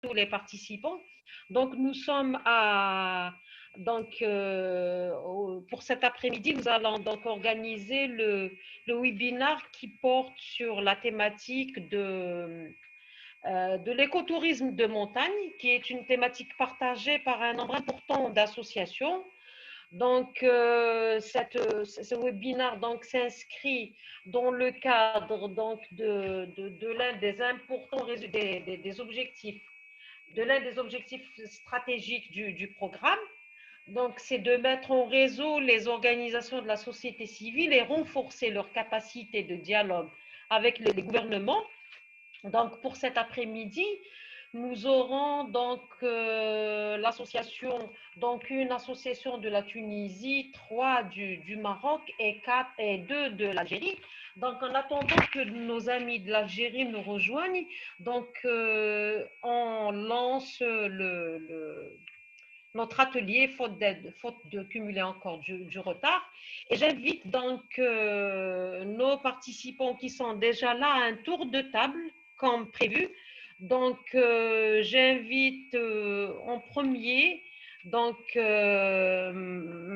tous les participants. Donc, nous sommes pour cet après-midi, nous allons donc organiser le webinaire qui porte sur la thématique de l'écotourisme de montagne, qui est une thématique partagée par un nombre important d'associations. Donc, ce webinaire s'inscrit dans le cadre de l'un des importants des objectifs, de l'un des objectifs stratégiques du programme. Donc, c'est de mettre en réseau les organisations de la société civile et renforcer leur capacité de dialogue avec les gouvernements. Donc, pour cet après-midi, nous aurons une association de la Tunisie, trois du Maroc et deux de l'Algérie. Donc, en attendant que nos amis de l'Algérie nous rejoignent, on lance notre atelier, faute de cumuler encore du retard. Et j'invite nos participants qui sont déjà là à un tour de table, comme prévu. Donc, j'invite en premier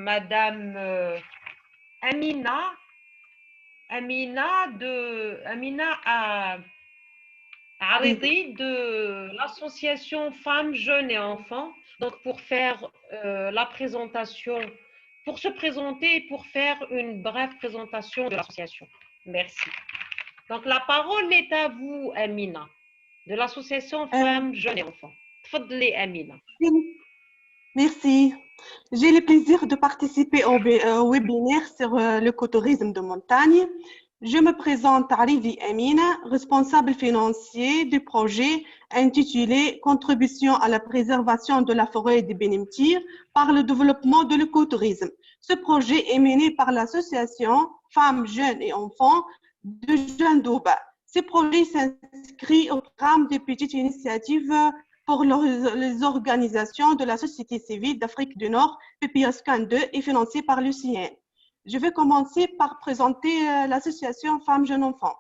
Madame Amina, Amina Oui, Aridi de l'association Femmes, Jeunes et Enfants, donc pour faire la présentation, pour se présenter et pour faire une brève présentation de l'association. Merci. Donc la parole est à vous, Amina, de l'association euh, Femmes, Jeunes et Enfants. Tfadli, Amina. merci. J'ai le plaisir de participer au webinaire sur l'écotourisme de montagne. Je me présente Arivi Amina, responsable financier du projet intitulé Contribution à la préservation de la forêt de Benimtir par le développement de l'écotourisme. Ce projet est mené par l'association Femmes, Jeunes et Enfants de Jandouba. Ce projet s'inscrit au programme des petites initiatives pour les organisations de la société civile d'Afrique du Nord, PPOSCAN 2, est financé par l'UCN. Je vais commencer par présenter l'association Femmes Jeunes Enfants.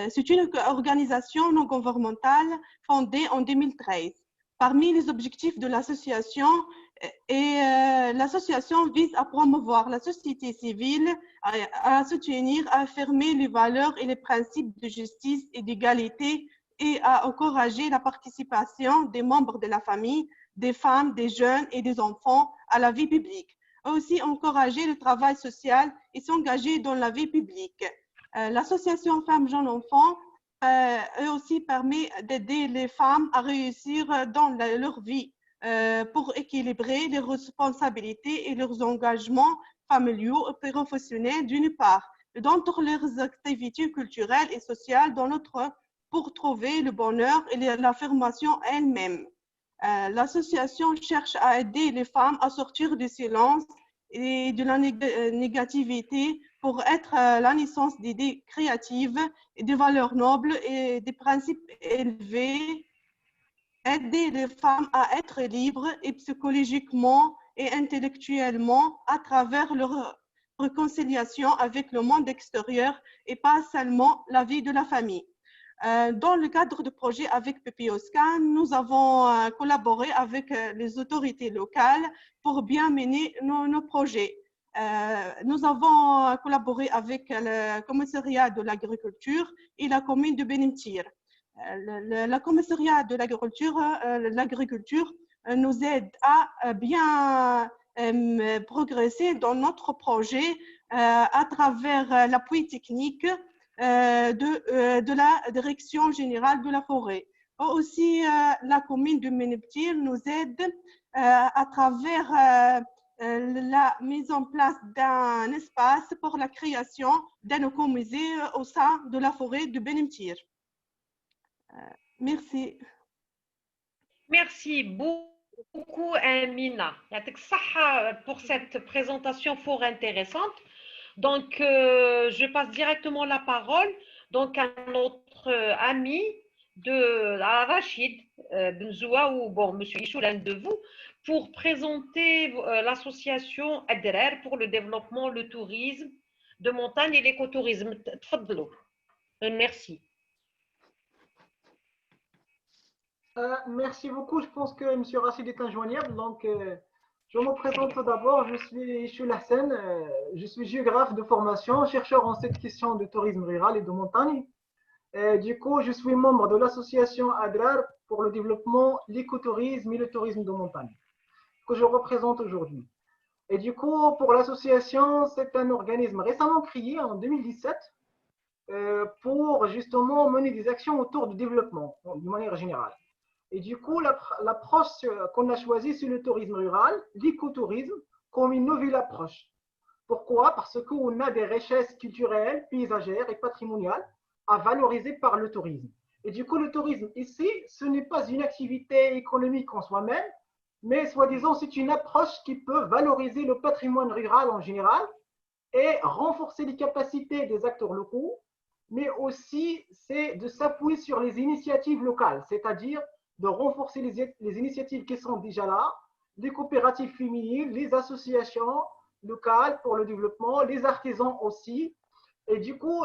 C'est une organisation non gouvernementale fondée en 2013. Parmi les objectifs de l'association, l'association vise à promouvoir la société civile, à soutenir, à affirmer les valeurs et les principes de justice et d'égalité et à encourager la participation des membres de la famille, des femmes, des jeunes et des enfants à la vie publique. Aussi encourager le travail social et s'engager dans la vie publique. L'association Femmes Jeunes Enfants aussi permet d'aider les femmes à réussir dans leur vie pour équilibrer les responsabilités et leurs engagements familiaux et professionnels d'une part, dans leurs activités culturelles et sociales dans l'autre pour trouver le bonheur et l'affirmation elle-même. L'association cherche à aider les femmes à sortir du silence et de la négativité pour être la naissance d'idées créatives et de valeurs nobles et des principes élevés, aider les femmes à être libres et psychologiquement et intellectuellement à travers leur réconciliation avec le monde extérieur et pas seulement la vie de la famille. Dans le cadre du projet avec PPOSCAN, nous avons collaboré avec les autorités locales pour bien mener nos projets. Nous avons collaboré avec le commissariat de l'agriculture et la commune de Benimtir. La commissariat de l'agriculture nous aide à bien progresser dans notre projet à travers l'appui technique de la Direction générale de la forêt. Aussi, la commune de Meneptir nous aide à travers la mise en place d'un espace pour la création d'un écomusée au sein de la forêt de Benimtir. Merci. Merci beaucoup, Amina. Pour cette présentation fort intéressante. Donc, je passe directement la parole à notre ami à Rachid Benzoua ou Monsieur Ichou, l'un de vous, pour présenter l'association ADRER pour le développement, le tourisme de montagne et l'écotourisme. Tfadlou. Merci. Merci beaucoup. Je pense que M. Rachid est injoignable. Donc, je me présente tout d'abord. Je suis Lassen. Je suis géographe de formation, chercheur en cette question de tourisme rural et de montagne. Du coup, je suis membre de l'association ADRAR pour le développement, l'écotourisme et le tourisme de montagne, que je représente aujourd'hui. Et du coup, pour l'association, c'est un organisme récemment créé en 2017 pour justement mener des actions autour du développement, d'une manière générale. Et du coup, l'approche qu'on a choisie, c'est le tourisme rural, l'écotourisme, comme une nouvelle approche. Pourquoi? Parce qu'on a des richesses culturelles, paysagères et patrimoniales à valoriser par le tourisme. Et du coup, le tourisme ici, ce n'est pas une activité économique en soi-même, mais soi-disant, c'est une approche qui peut valoriser le patrimoine rural en général et renforcer les capacités des acteurs locaux, mais aussi c'est de s'appuyer sur les initiatives locales, c'est-à-dire de renforcer les initiatives qui sont déjà là, les coopératives féminines, les associations locales pour le développement, les artisans aussi. Et du coup,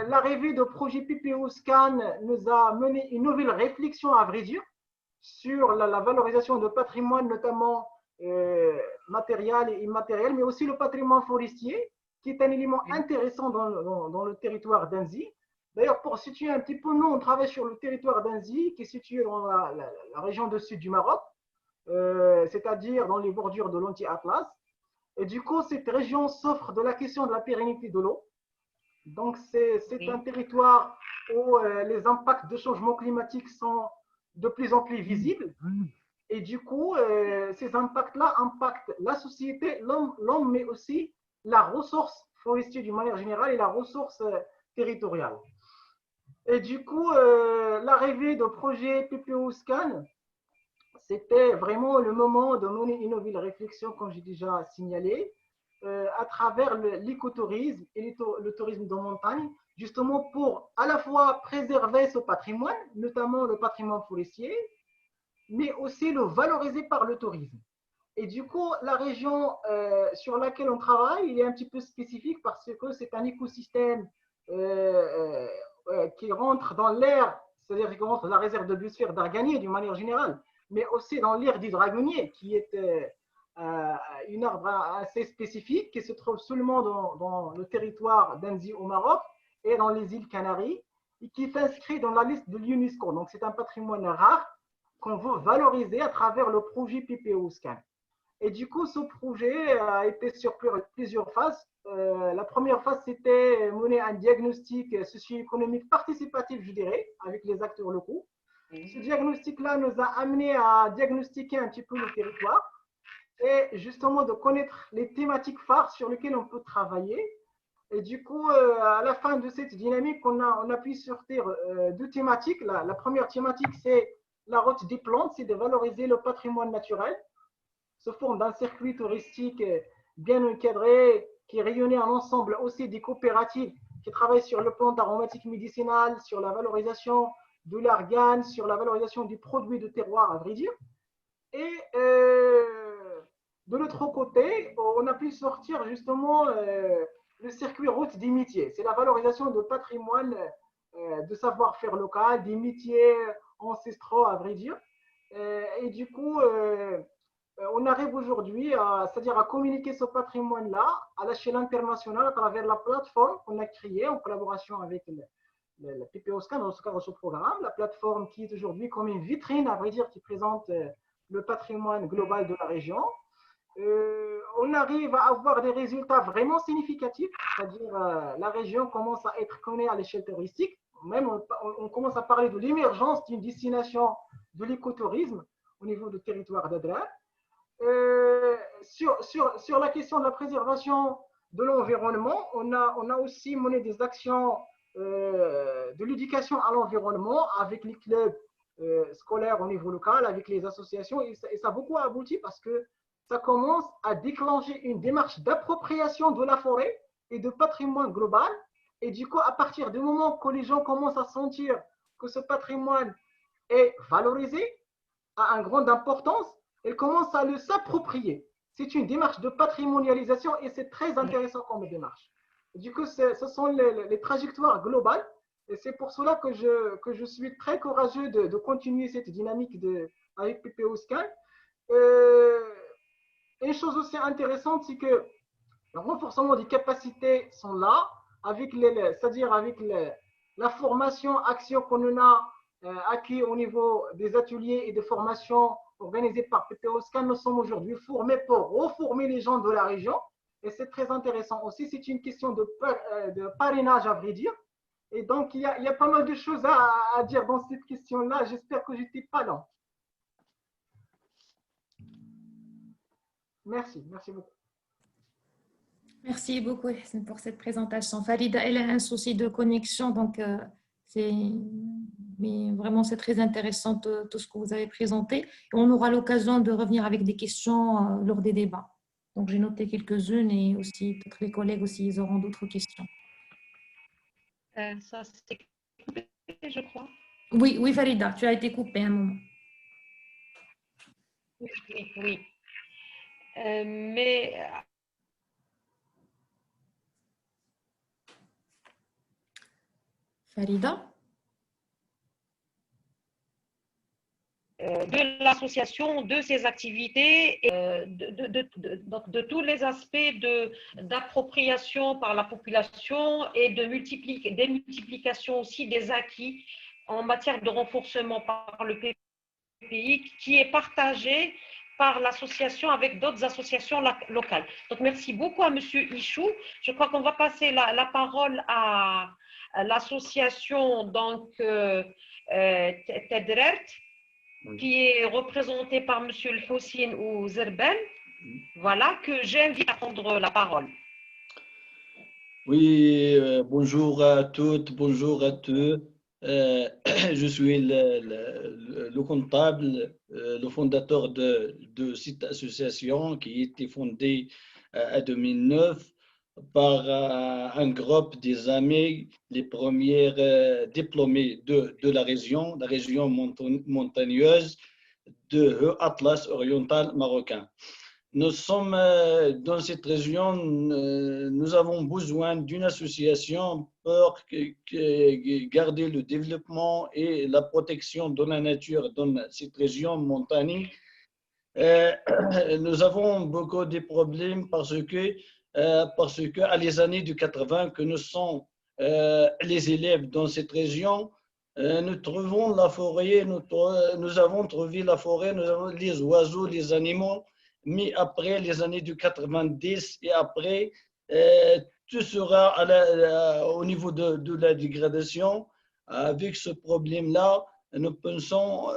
l'arrivée de projet PPO Scan nous a mené une nouvelle réflexion, à vrai dire, sur la valorisation de patrimoine, notamment matériel et immatériel, mais aussi le patrimoine forestier, qui est un élément intéressant dans le territoire d'Annecy. D'ailleurs, pour situer un petit peu, nous, on travaille sur le territoire d'Annecy, qui est situé dans la région du sud du Maroc, c'est-à-dire dans les bordures de l'Anti-Atlas. Et du coup, cette région souffre de la question de la pérennité de l'eau. Donc, c'est un territoire où les impacts de changement climatique sont de plus en plus visibles. Et du coup, ces impacts-là impactent la société, l'homme, mais aussi la ressource forestière d'une manière générale et la ressource territoriale. Et du coup, l'arrivée de projet PPO Scan, c'était vraiment le moment de mener une nouvelle réflexion, comme j'ai déjà signalé, à travers l'écotourisme et le tourisme de montagne, justement pour à la fois préserver ce patrimoine, notamment le patrimoine forestier, mais aussi le valoriser par le tourisme. Et du coup, la région sur laquelle on travaille, il est un petit peu spécifique parce que c'est un écosystème qui rentre dans l'air, c'est-à-dire qui rentre dans la réserve de biosphère d'Arganier d'une manière générale, mais aussi dans l'aire du dragonnier, qui est une arbre assez spécifique qui se trouve seulement dans le territoire d'Annecy au Maroc et dans les îles Canaries, et qui est inscrit dans la liste de l'UNESCO. Donc, c'est un patrimoine rare qu'on veut valoriser à travers le projet PPO Scan. Et du coup, ce projet a été sur plusieurs phases. La première phase, c'était mener un diagnostic socio-économique participatif, je dirais, avec les acteurs locaux. Ce diagnostic-là nous a amené à diagnostiquer un petit peu le territoire et justement de connaître les thématiques phares sur lesquelles on peut travailler. Et du coup, à la fin de cette dynamique, on a pu sortir deux thématiques. La première thématique, c'est la route des plantes, c'est de valoriser le patrimoine naturel sous forme d'un circuit touristique bien encadré, qui réunit un ensemble aussi des coopératives qui travaillent sur le plantes aromatiques médicinales, sur la valorisation de l'argane, sur la valorisation des produits de terroir, à vrai dire. Et de l'autre côté, on a pu sortir justement le circuit route des métiers. C'est la valorisation de patrimoine, de savoir-faire local, des métiers ancestraux, à vrai dire. Et du coup, on arrive aujourd'hui c'est-à-dire à communiquer ce patrimoine-là à l'échelle internationale à travers la plateforme qu'on a créée en collaboration avec la PPO Scan dans ce cadre de ce programme, la plateforme qui est aujourd'hui comme une vitrine, à vrai dire, qui présente le patrimoine global de la région. On arrive à avoir des résultats vraiment significatifs, c'est-à-dire la région commence à être connue à l'échelle touristique, même on commence à parler de l'émergence d'une destination de l'écotourisme au niveau du territoire d'Adrar. Sur la question de la préservation de l'environnement, on a aussi mené des actions de l'éducation à l'environnement avec les clubs scolaires au niveau local, avec les associations, et ça a beaucoup abouti parce que ça commence à déclencher une démarche d'appropriation de la forêt et de patrimoine global. Et du coup, à partir du moment que les gens commencent à sentir que ce patrimoine est valorisé, a une grande importance, ils commencent à le s'approprier. C'est une démarche de patrimonialisation et c'est très intéressant comme démarche. Du coup, ce sont les trajectoires globales Et c'est pour cela que je suis très courageux de continuer cette dynamique avec PPO Scan. Une chose aussi intéressante, c'est que le renforcement des capacités sont là, c'est-à-dire avec la formation, action qu'on a acquis au niveau des ateliers et de formations organisés par PPO Scan. Nous sommes aujourd'hui formés pour reformer les gens de la région. Et c'est très intéressant aussi. C'est une question de parrainage, à vrai dire. Et donc, il y a pas mal de choses à dire dans cette question-là. J'espère que je n'étais pas lent. Merci beaucoup. Merci beaucoup pour cette présentation. Farida, elle a un souci de connexion, donc mais vraiment c'est très intéressant tout ce que vous avez présenté. Et on aura l'occasion de revenir avec des questions lors des débats. Donc j'ai noté quelques-unes et aussi peut-être les collègues aussi ils auront d'autres questions. Ça s'est coupé, je crois. Oui, oui Farida, tu as été coupée un moment. Oui. Mais Farida? De l'association, de ses activités, de tous les aspects d'appropriation par la population et de multiplication aussi des acquis en matière de renforcement par le PPI qui est partagé par l'association avec d'autres associations locales. Donc, merci beaucoup à M. Ichou. Je crois qu'on va passer la parole à l'association Tedrert, qui est représentée par M. Houssine ou Zerben. Voilà, que j'invite à prendre la parole. Oui, bonjour à toutes, bonjour à tous. Je suis le comptable, le fondateur de cette association qui a été fondée en 2009 par un groupe des amis, les premiers diplômés de la région montagneuse de Atlas oriental marocain. Nous sommes dans cette région, nous avons besoin d'une association pour garder le développement et la protection de la nature dans cette région montagneuse. Nous avons beaucoup de problèmes parce que à les années de 80 que nous sommes les élèves dans cette région, nous trouvons la forêt, nous avons trouvé la forêt, nous avons les oiseaux, les animaux. Mais après les années de 90 et après, tout sera au niveau de la dégradation. Avec ce problème-là, nous pensons,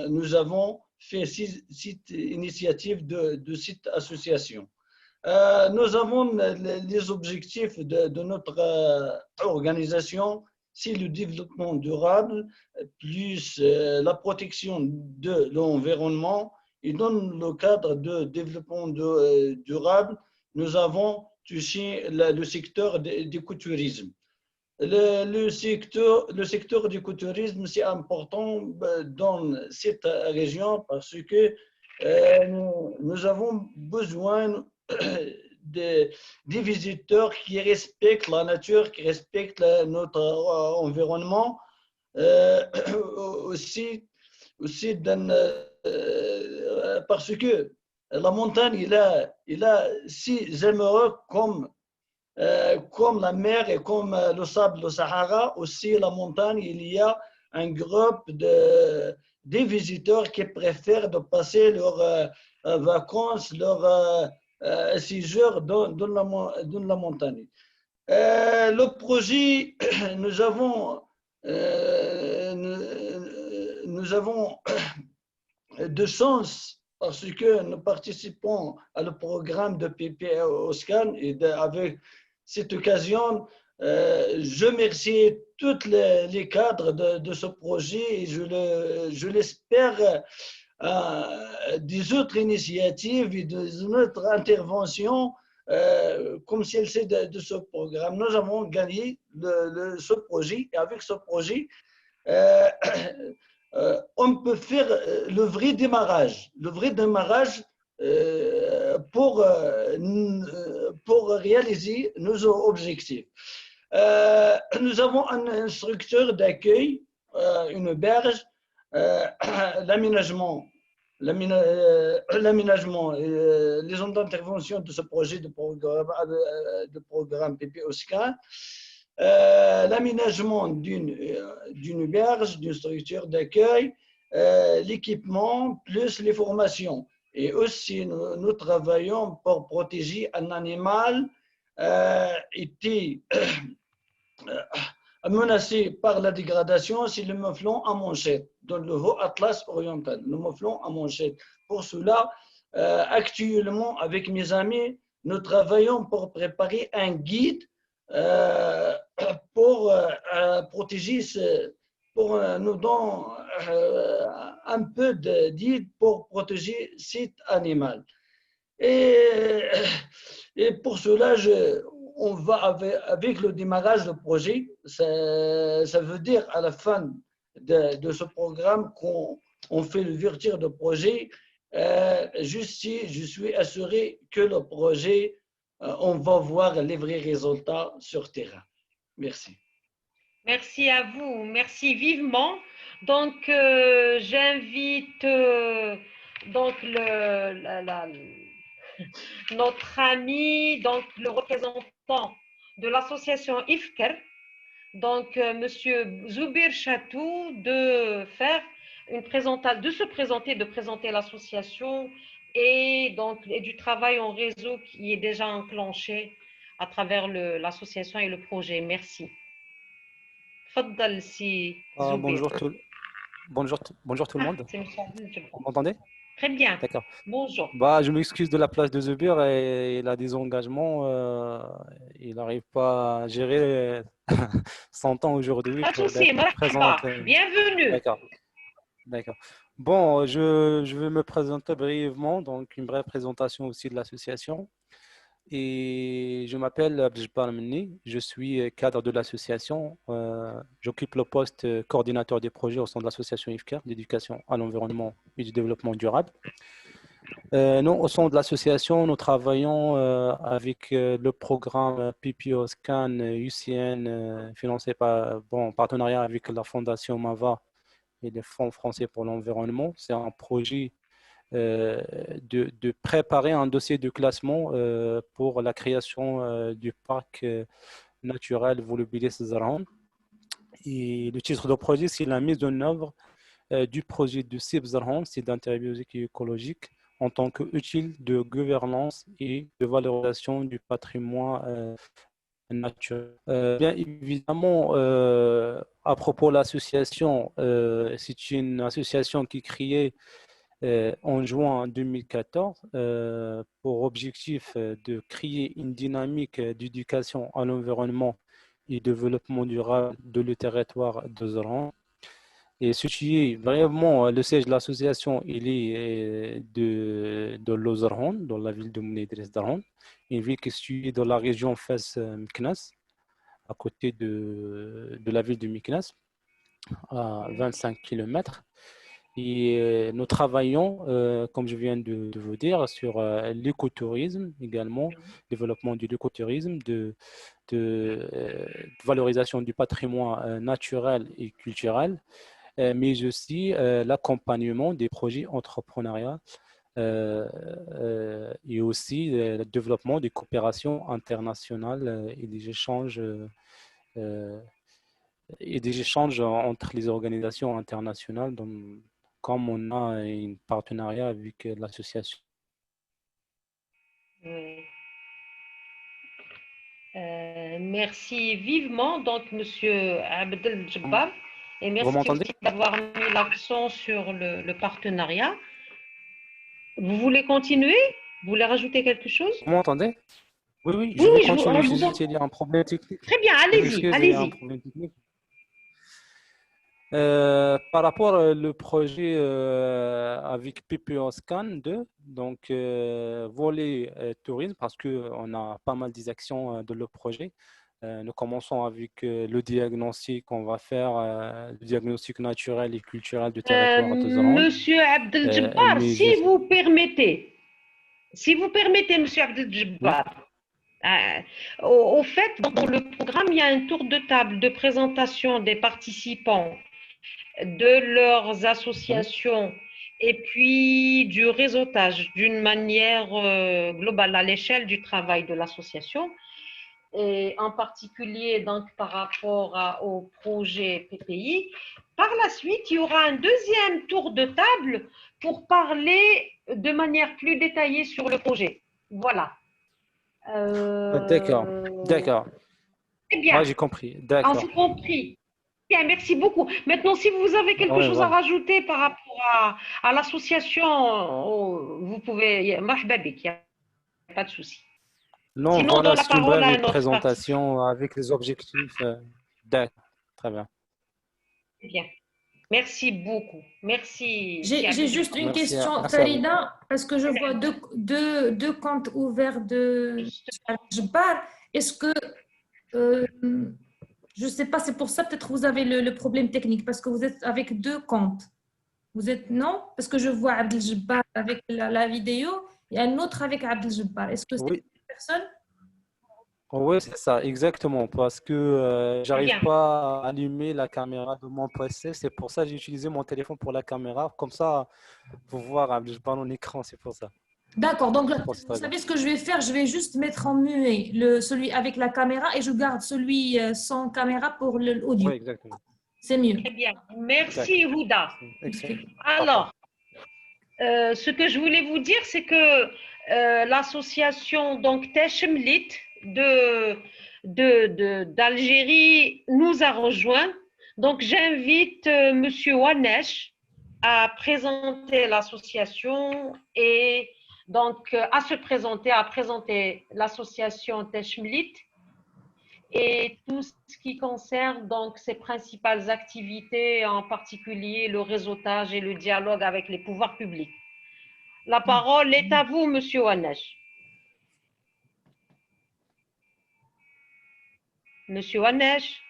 nous avons fait cette initiative de cette association. Nous avons les objectifs de notre organisation, c'est le développement durable, plus la protection de l'environnement. Et dans le cadre de développement durable, nous avons touché le secteur du écotourisme. Le secteur du écotourisme, c'est important dans cette région parce que nous avons besoin des visiteurs qui respectent la nature, qui respectent notre environnement. Aussi parce que la montagne, il a six émeraudes comme la mer et comme le sable, le Sahara. Aussi, la montagne, il y a un groupe des visiteurs qui préfèrent de passer leurs vacances, leur séjour dans la montagne. Le projet, nous avons de chance parce que nous participons à le programme de PPO Scan et avec cette occasion, je remercie tous les cadres de ce projet et je l'espère des autres initiatives et des autres interventions comme celle-ci de ce programme. Nous avons gagné ce projet et avec ce projet, on peut faire le vrai démarrage pour réaliser nos objectifs. Nous avons une structure d'accueil, une auberge, l'aménagement, les zones d'intervention de ce projet de programme PPOSCAN, l'aménagement d'une auberge, d'une structure d'accueil, l'équipement, plus les formations. Et aussi, nous travaillons pour protéger un animal été menacé par la dégradation, c'est le mouflon à manchette, dans le haut Atlas oriental, le mouflon à manchette. Pour cela, actuellement, avec mes amis, nous travaillons pour préparer un guide pour protéger, pour nous donner un peu d'aide pour protéger cet animal. Et pour cela, on va avec le démarrage du projet, ça veut dire à la fin de ce programme qu'on fait l'ouverture du projet. Je suis assuré que le projet, on va voir les vrais résultats sur terrain. Merci. Merci à vous, merci vivement. Donc, j'invite donc notre ami, donc le représentant de l'association IFKER, donc Monsieur Zoubir Chatou, de présenter l'association et du travail en réseau qui est déjà enclenché à travers l'association et le projet. Merci. Tfaddal, si Zoubir. Bonjour tout le monde. Vous m'entendez? Très bien. D'accord. Bonjour. Je m'excuse de la place de Zoubir et il a des engagements. Il n'arrive pas à gérer son temps aujourd'hui. Pas de souci, bienvenue. D'accord. Bon, je vais me présenter brièvement, donc une brève présentation aussi de l'association. Et je m'appelle Abdelgbar Menni, je suis cadre de l'association. J'occupe le poste coordinateur des projets au sein de l'association IFKER, d'éducation à l'environnement et du développement durable. Nous, au sein de l'association, nous travaillons avec le programme PPOSCAN UCN, financé en partenariat avec la Fondation MAVA et le Fonds français pour l'environnement. C'est un projet de préparer un dossier de classement pour la création du parc naturel volubilis Zarhan. Et le titre du projet, c'est la mise en œuvre du projet de CIB Zarhan, c'est d'intérêt biologique et écologique, en tant qu'outil de gouvernance et de valorisation du patrimoine naturel. Bien évidemment, à propos de l'association, c'est une association qui est créée en juin 2014 pour objectif de créer une dynamique d'éducation à l'environnement et développement durable de le territoire de Zarhan. Et ce qui est brièvement le siège de l'association, il est de Lozarhan, dans la ville de Mounidres Zarhan, une ville qui est située dans la région Fès-Meknès, à côté de la ville de Meknès, à 25 km. Et nous travaillons, comme je viens de vous dire, sur l'écotourisme également, développement de l'écotourisme, de valorisation du patrimoine naturel et culturel, mais aussi l'accompagnement des projets entrepreneuriaux et aussi le développement des coopérations internationales et des échanges entre les organisations internationales, comme on a un partenariat avec l'association. Merci vivement, donc, Monsieur Abdelgbar, et merci aussi d'avoir mis l'accent sur le partenariat. Vous voulez continuer? Vous voulez rajouter quelque chose? Vous m'entendez? Oui, je vais continuer. Il y a un problème technique. Très bien, allez-y. Par rapport au projet avec PPOSCAN 2, donc volet tourisme, parce qu'on a pas mal d'actions de le projet. Nous commençons avec le diagnostic qu'on va faire, le diagnostic naturel et culturel du territoire de Zarhan. Monsieur Abdelgbar, si vous permettez, Monsieur Abdelgbar, Au fait, dans le programme, il y a un tour de table de présentation des participants, de leurs associations et puis du réseautage d'une manière globale à l'échelle du travail de l'association et en particulier donc par rapport au projet PPI. Par la suite, il y aura un deuxième tour de table pour parler de manière plus détaillée sur le projet. Voilà. D'accord, d'accord. Très bien. Ouais, j'ai compris. D'accord. J'ai compris. Bien, merci beaucoup. Maintenant, si vous avez quelque chose à rajouter par rapport à l'association, vous pouvez. Mahbabik, il n'y a pas de souci. Non, sinon, voilà, on donne la c'est une parole à brève un autre présentation avec les objectifs. D'accord, très bien. Bien. Merci beaucoup. Merci. J'ai juste une Merci question, à Farida, parce que je vois deux comptes ouverts de Jabbar. Est-ce que, je ne sais pas, c'est pour ça peut-être vous avez le problème technique, parce que vous êtes avec deux comptes. Vous êtes, non? Parce que je vois Abdel Jabbar avec la vidéo et un autre avec Abdel Jabbar. Est-ce que c'est Oui. une personne? Oui, c'est ça, exactement, parce que j'arrive Bien. pas à allumer la caméra de mon PC, c'est pour ça que j'ai utilisé mon téléphone pour la caméra, comme ça, pour voir, je parle en écran, c'est pour ça. D'accord, donc Je pense que c'est vous très bien. savez ce que je vais faire? Je vais juste mettre en muet celui avec la caméra et je garde celui sans caméra pour l'audio. Oui, exactement. C'est mieux. Très bien. Merci, Houda. Excellent. Alors, ce que je voulais vous dire, c'est que l'association donc Techemlit d'Algérie nous a rejoints. Donc, j'invite Monsieur Wanesh à présenter l'association et donc à se présenter, à présenter l'association Techemlit et tout ce qui concerne donc ses principales activités, en particulier le réseautage et le dialogue avec les pouvoirs publics. La parole est à vous, Monsieur Wanesh. Monsieur Wanesh.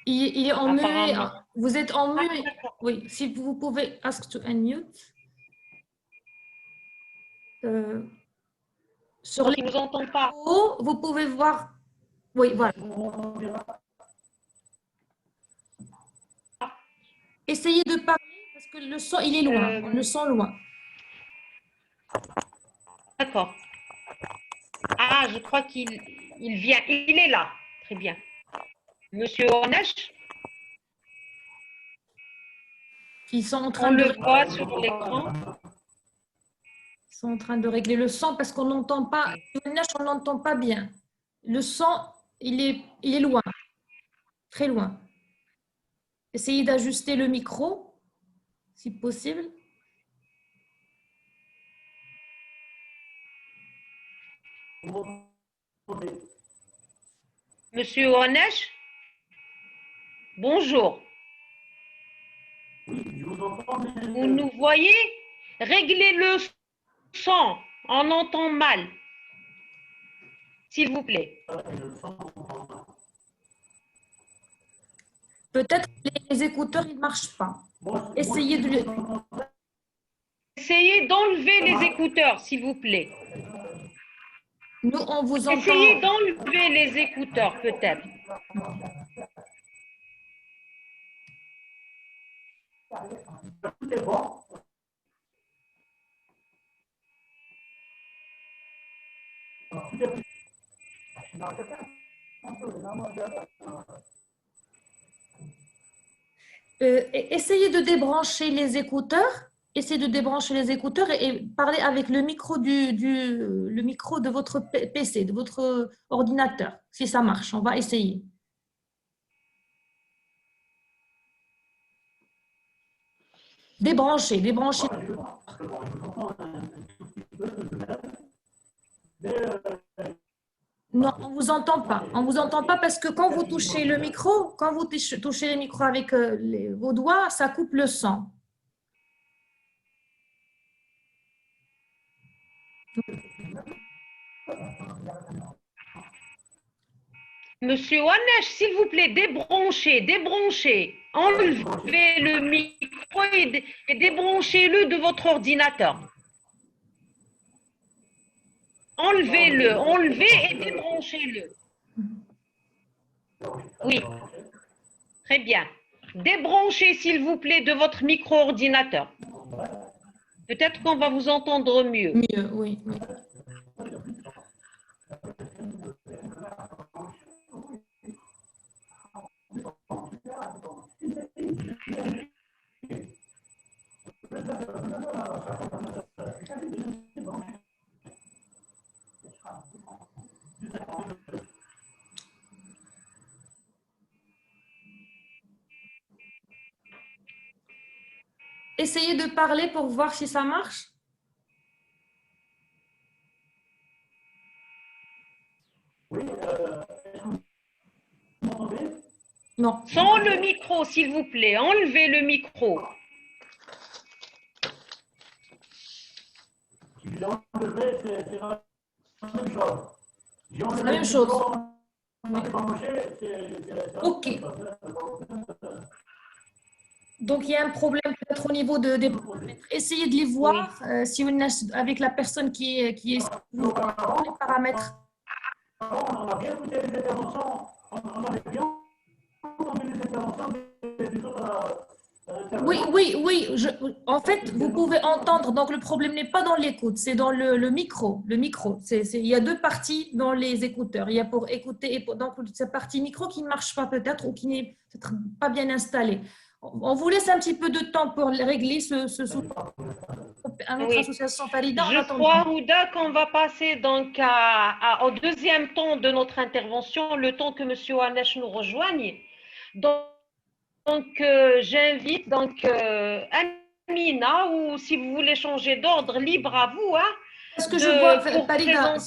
Il est en muet. Vous êtes en muet. Oui, si vous pouvez ask to unmute. Sur Donc, il ne nous entend pas. Vous pouvez voir. Oui, voilà. Essayez de parler parce que le son, il est loin. On le sent loin. D'accord. Ah, je crois qu'il vient. Il est là. Très bien. Monsieur Wanesh. Ils sont en train On le voit sur l'écran. Ils sont en train de régler le son parce qu'on n'entend pas. On n'entend pas bien. Le son, il est loin. Très loin. Essayez d'ajuster le micro, si possible. Monsieur Wanesh, bonjour. Vous nous voyez? Réglez le son, on entend mal. S'il vous plaît. Peut-être les écouteurs, ils ne marchent pas. Essayez d'enlever les écouteurs, s'il vous plaît. Nous, on vous entend. Essayez d'enlever les écouteurs, peut-être. Essayez de débrancher les écouteurs. Essayez de débrancher les écouteurs et parler avec le micro le micro de votre PC, de votre ordinateur. Si ça marche, on va essayer. Débranchez. Non, on ne vous entend pas. On ne vous entend pas parce que quand vous touchez le micro, avec vos doigts, ça coupe le son. Monsieur Wanesh, s'il vous plaît, débranchez. Enlevez le micro et débranchez-le de votre ordinateur. Enlevez-le, enlevez et débranchez-le. Oui, très bien. Débranchez, s'il vous plaît, de votre micro-ordinateur. Peut-être qu'on va vous entendre mieux. Mieux, oui. Oui. Essayez de parler pour voir si ça marche. Non. Sans le micro, s'il vous plaît. Enlevez le micro. C'est la même chose. Oui. Ok. Donc, il y a un problème peut-être au niveau des paramètres. Essayez de les voir si on est avec la personne qui est les paramètres. Oui, oui, oui. En fait, vous pouvez entendre. Donc, le problème n'est pas dans l'écoute, c'est dans le micro. Le micro. Il y a deux parties dans les écouteurs. Il y a pour écouter et donc cette partie micro qui ne marche pas peut-être ou qui n'est peut-être pas bien installée. On vous laisse un petit peu de temps pour régler ce souci. À notre association Farida. Je crois, Ouda, qu'on va passer donc au deuxième temps de notre intervention, le temps que M. Wanesh nous rejoigne. Donc, j'invite Amina, ou si vous voulez changer d'ordre, libre à vous. Hein, est-ce que je vois, Farida,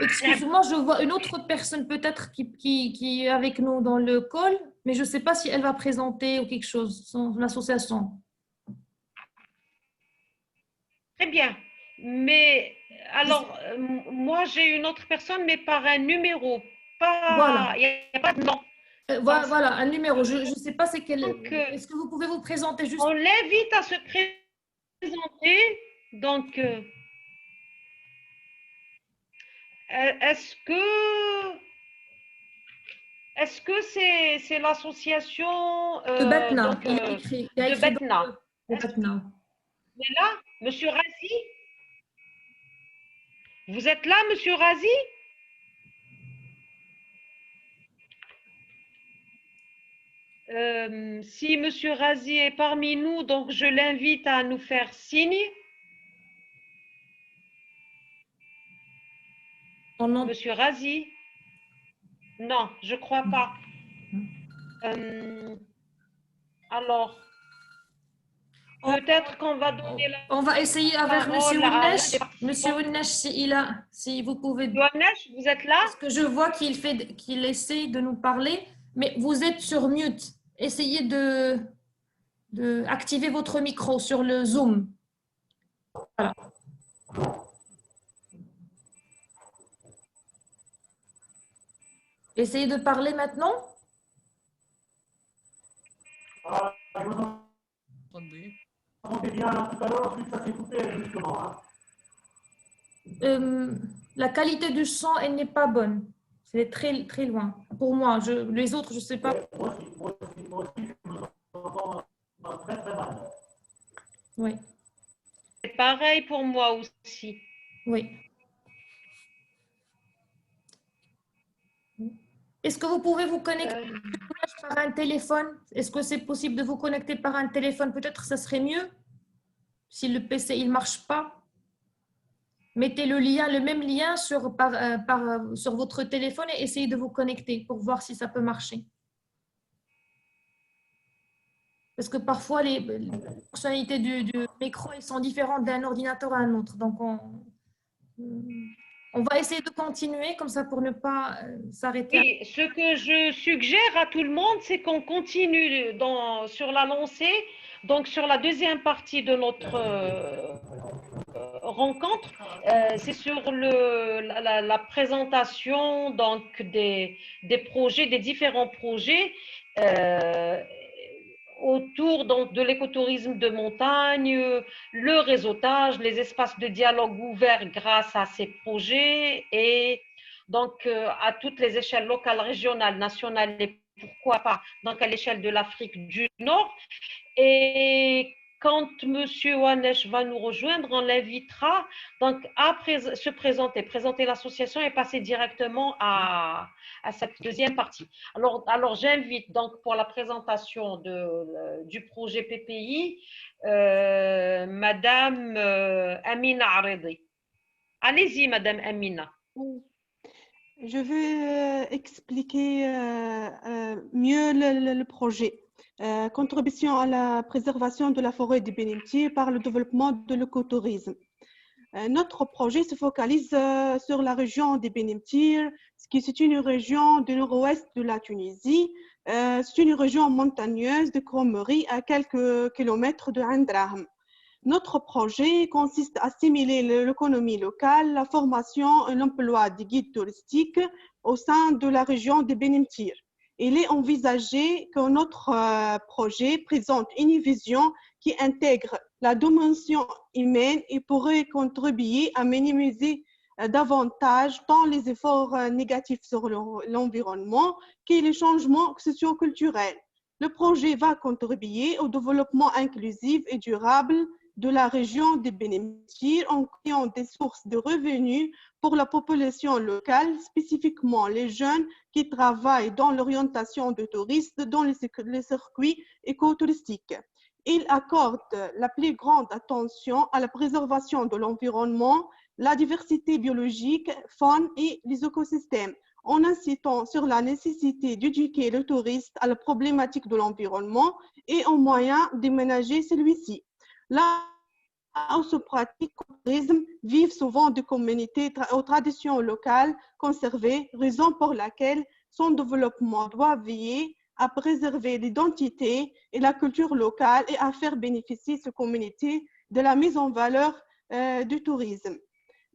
excuse-moi, je vois une autre personne peut-être qui est avec nous dans le call, mais je ne sais pas si elle va présenter ou quelque chose, son association. Très bien. Mais alors, moi, j'ai une autre personne, mais par un numéro. Voilà. Il n'y a pas de nom. Voilà, un numéro. Je ne sais pas c'est quel. Est-ce que vous pouvez vous présenter juste? On l'invite à se présenter. Donc, est-ce que c'est l'association de Batna? Il a de Batna. De Batna. Vous êtes là, Monsieur Razi? Vous êtes là, Monsieur Razi? Si Monsieur Razi est parmi nous, donc je l'invite à nous faire signe. Monsieur Razi? Non, je ne crois pas. Alors, peut-être qu'on va donner la On va essayer avec Monsieur Winnesh. Monsieur Winnesh, si vous pouvez. Winnesh, vous êtes là? Parce que je vois qu'il essaie de nous parler, mais vous êtes sur mute. Essayez de activer votre micro sur le Zoom. Voilà. Essayez de parler maintenant. La qualité du son, elle n'est pas bonne. C'est très, très loin. Pour moi, les autres, je ne sais pas. Oui. C'est pareil pour moi aussi. Oui. Est-ce que vous pouvez vous connecter par un téléphone? Est-ce que c'est possible de vous connecter par un téléphone? Peut-être ça serait mieux si le PC il marche pas. Mettez le même lien sur votre téléphone et essayez de vous connecter pour voir si ça peut marcher. Parce que parfois, les fonctionnalités du micro elles sont différentes d'un ordinateur à un autre. Donc, on va essayer de continuer comme ça pour ne pas s'arrêter. Oui, ce que je suggère à tout le monde, c'est qu'on continue sur la lancée, donc sur la deuxième partie de notre rencontre. C'est sur la présentation donc, des projets, des différents projets. autour donc, de l'écotourisme de montagne, le réseautage, les espaces de dialogue ouverts grâce à ces projets et donc à toutes les échelles locales, régionales, nationales et pourquoi pas donc à l'échelle de l'Afrique du Nord. Et quand M. Wanesh va nous rejoindre, on l'invitera donc à se présenter l'association et passer directement à cette deuxième partie. Alors j'invite donc pour la présentation du projet PPI, Madame Amina Aredi. Allez-y, Madame Amina. Je vais expliquer mieux le projet. Contribution à la préservation de la forêt de Benimti par le développement de l'écotourisme. Notre projet se focalise sur la région de Benimtir, qui est une région du nord-ouest de la Tunisie. C'est une région montagneuse de Kromery à quelques kilomètres de Andraham. Notre projet consiste à stimuler l'économie locale, la formation et l'emploi des guides touristiques au sein de la région de Benimtir. Il est envisagé que notre projet présente une vision qui intègre la dimension humaine et pourrait contribuer à minimiser davantage tant les efforts négatifs sur l'environnement que les changements socio-culturels. Le projet va contribuer au développement inclusif et durable de la région de Benimtir en créant des sources de revenus pour la population locale, spécifiquement les jeunes qui travaillent dans l'orientation de touristes dans les circuits écotouristiques. Il accorde la plus grande attention à la préservation de l'environnement, la diversité biologique, faune et les écosystèmes, en incitant sur la nécessité d'éduquer le touriste à la problématique de l'environnement et en moyen d'aménager celui-ci. Là où se pratique le tourisme, vivent souvent des communautés aux traditions locales conservées, raison pour laquelle son développement doit veiller à préserver l'identité et la culture locale et à faire bénéficier ces communautés de la mise en valeur du tourisme.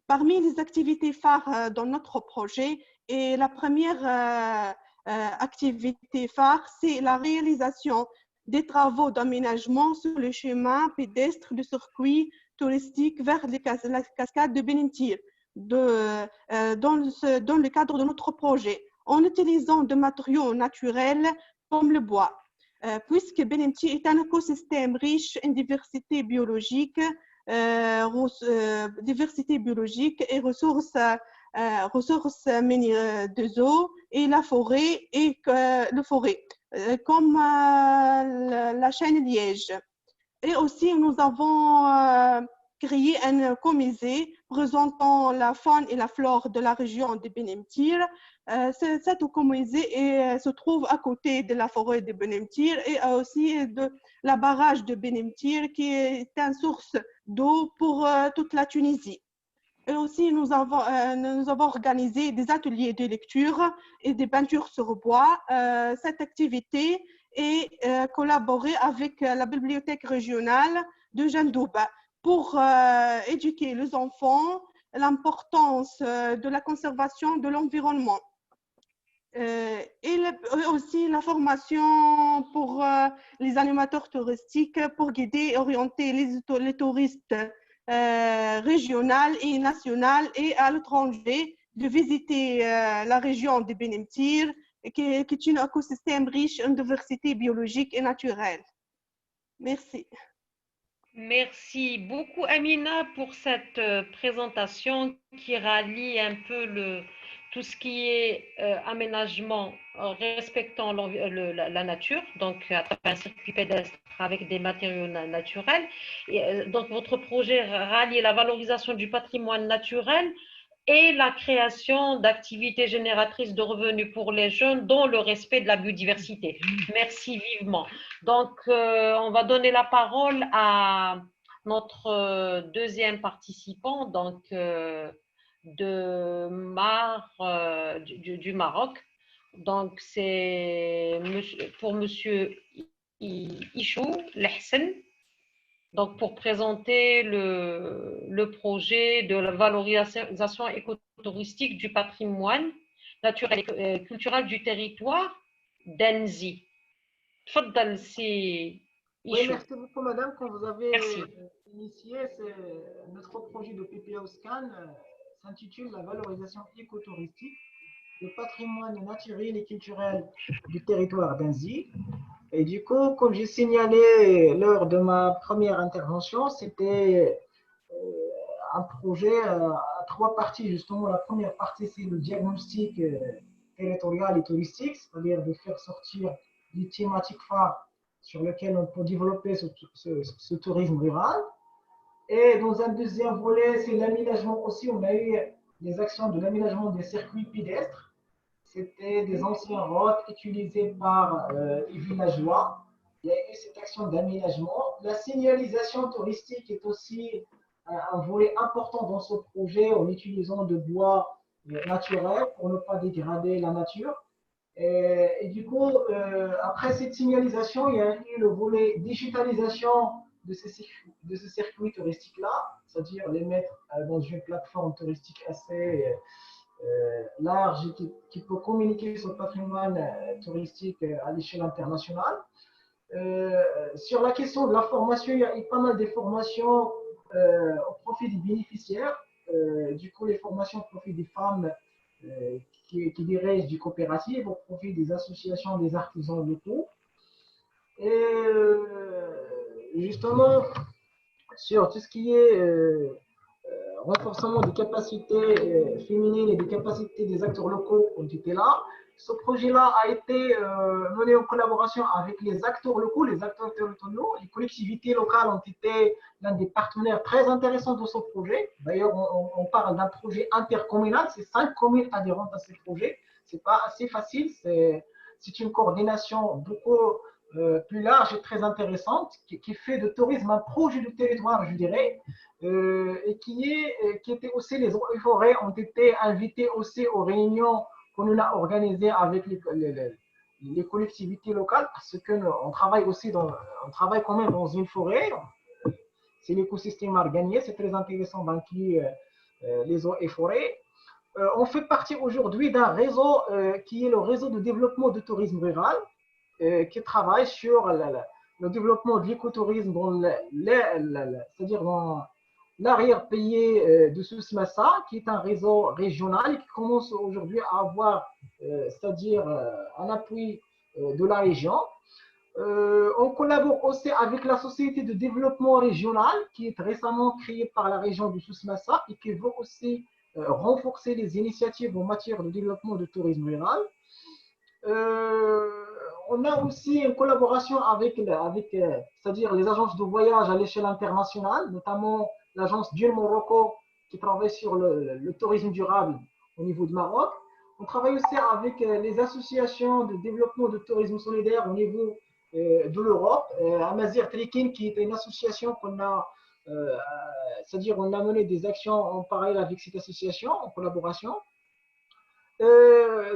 Parmi les activités phares dans notre projet, et la première activité phare, c'est la réalisation des travaux d'aménagement sur le chemin pédestre du circuit touristique vers la cascade de Benimtir dans le cadre de notre projet, en utilisant des matériaux naturels comme le bois. Puisque Benimtir est un écosystème riche en diversité biologique et ressources minières des eaux et la forêt comme la chaîne Liège. Et aussi, nous avons créé un musée présentant la faune et la flore de la région de Benimtir. Cet musée se trouve à côté de la forêt de Benimtir et aussi de la barrage de Benimtir qui est une source d'eau pour toute la Tunisie. Et aussi, nous avons organisé des ateliers de lecture et des peintures sur bois. Cette activité est collaborée avec la bibliothèque régionale de Jandouba pour éduquer les enfants à l'importance de la conservation de l'environnement. Et aussi la formation pour les animateurs touristiques pour guider et orienter les touristes régional et national et à l'étranger de visiter la région de Benimtir, qui est un écosystème riche en diversité biologique et naturelle. Merci. Merci beaucoup, Amina, pour cette présentation qui rallie un peu tout ce qui est aménagement respectant la nature, donc à travers un circuit pédestre avec des matériaux naturels. Et, donc, votre projet rallie la valorisation du patrimoine naturel et la création d'activités génératrices de revenus pour les jeunes dans le respect de la biodiversité. Merci vivement. Donc, on va donner la parole à notre deuxième participant, donc du Maroc. Donc, c'est pour Monsieur Ichou Lehsen. Donc, pour présenter le projet de la valorisation écotouristique du patrimoine naturel et culturel du territoire d'Enzi. تفضل سي Oui, إيشو. merci beaucoup, madame. Quand vous avez Merci. initié, notre projet de PPO Scan s'intitule La valorisation écotouristique du patrimoine naturel et culturel du territoire d'Annecy. Et du coup, comme j'ai signalé lors de ma première intervention, c'était un projet à trois parties. Justement, la première partie, c'est le diagnostic territorial et touristique, c'est-à-dire de faire sortir les thématiques phares sur lesquelles on peut développer ce tourisme rural. Et dans un deuxième volet, c'est l'aménagement aussi. On a eu des actions de l'aménagement des circuits pédestres. C'était des anciennes routes utilisées par les villageois. Il y a eu cette action d'aménagement. La signalisation touristique est aussi un volet important dans ce projet en utilisant de bois naturel pour ne pas dégrader la nature. Et du coup, après cette signalisation, il y a eu le volet digitalisation de ce circuit touristique-là, c'est-à-dire les mettre dans une plateforme touristique assez large et qui peut communiquer sur le patrimoine touristique à l'échelle internationale. Sur la question de la formation, il y a eu pas mal de formations au profit des bénéficiaires. Du coup, les formations au profit des femmes qui dirigent des coopératives, au profit des associations des artisans locaux. Et justement, sur tout ce qui est renforcement des capacités féminines et des capacités des acteurs locaux ont été là. Ce projet-là a été mené en collaboration avec les acteurs locaux, les acteurs territoriaux. Les collectivités locales ont été l'un des partenaires très intéressants de ce projet. D'ailleurs, on parle d'un projet intercommunal. C'est 5 communes adhérentes à ce projet. Ce n'est pas assez facile. C'est une coordination beaucoup plus large et très intéressante qui fait de tourisme un projet de territoire, je dirais. Et qui était aussi, les eaux et forêts ont été invités aussi aux réunions qu'on a organisées avec les collectivités locales, parce qu'on travaille aussi on travaille quand même dans une forêt. C'est l'écosystème à gagner, c'est très intéressant d'inclure les eaux et forêts. On fait partie aujourd'hui d'un réseau qui est le réseau de développement du tourisme rural, qui travaille sur le développement de l'écotourisme c'est-à-dire dans l'arrière-pays de Souss-Massa, qui est un réseau régional et qui commence aujourd'hui à avoir, c'est-à-dire un appui de la région. On collabore aussi avec la Société de développement régional, qui est récemment créée par la région de Souss-Massa et qui veut aussi renforcer les initiatives en matière de développement du tourisme rural. On a aussi une collaboration avec c'est-à-dire les agences de voyage à l'échelle internationale, notamment l'agence Dune Morocco qui travaille sur le tourisme durable au niveau du Maroc. On travaille aussi avec les associations de développement de tourisme solidaire au niveau de l'Europe. Amazir Trekking, qui est une association qu'on a, c'est-à-dire on a mené des actions en parallèle avec cette association, en collaboration.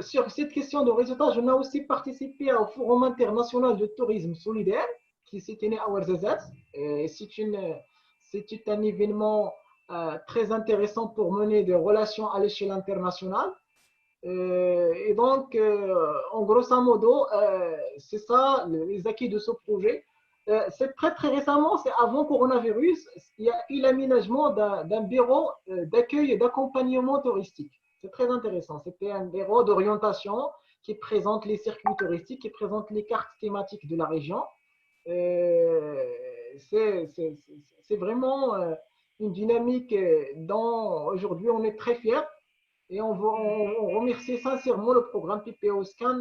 Sur cette question de résultats, je n'ai aussi participé au Forum international de tourisme solidaire qui s'est tenu à Ouarzazate. C'est un événement très intéressant pour mener des relations à l'échelle internationale. Et donc, en grosso modo, c'est ça les acquis de ce projet. C'est très très récemment, c'est avant coronavirus, il y a eu l'aménagement d'un bureau d'accueil et d'accompagnement touristique. C'est très intéressant. C'était un bureau d'orientation qui présente les circuits touristiques, qui présente les cartes thématiques de la région. C'est vraiment une dynamique dont aujourd'hui on est très fiers. Et on remercie sincèrement le programme PPO Scan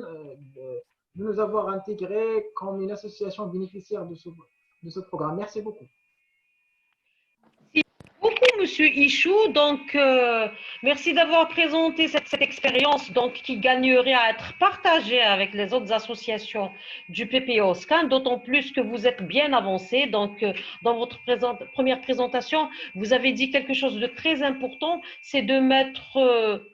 de nous avoir intégrés comme une association bénéficiaire de ce programme. Merci beaucoup. Merci beaucoup, Monsieur Ichou. Donc, merci d'avoir présenté cette expérience donc, qui gagnerait à être partagée avec les autres associations du PPO Scan, d'autant plus que vous êtes bien avancé. Donc, dans votre première présentation, vous avez dit quelque chose de très important, c'est de mettre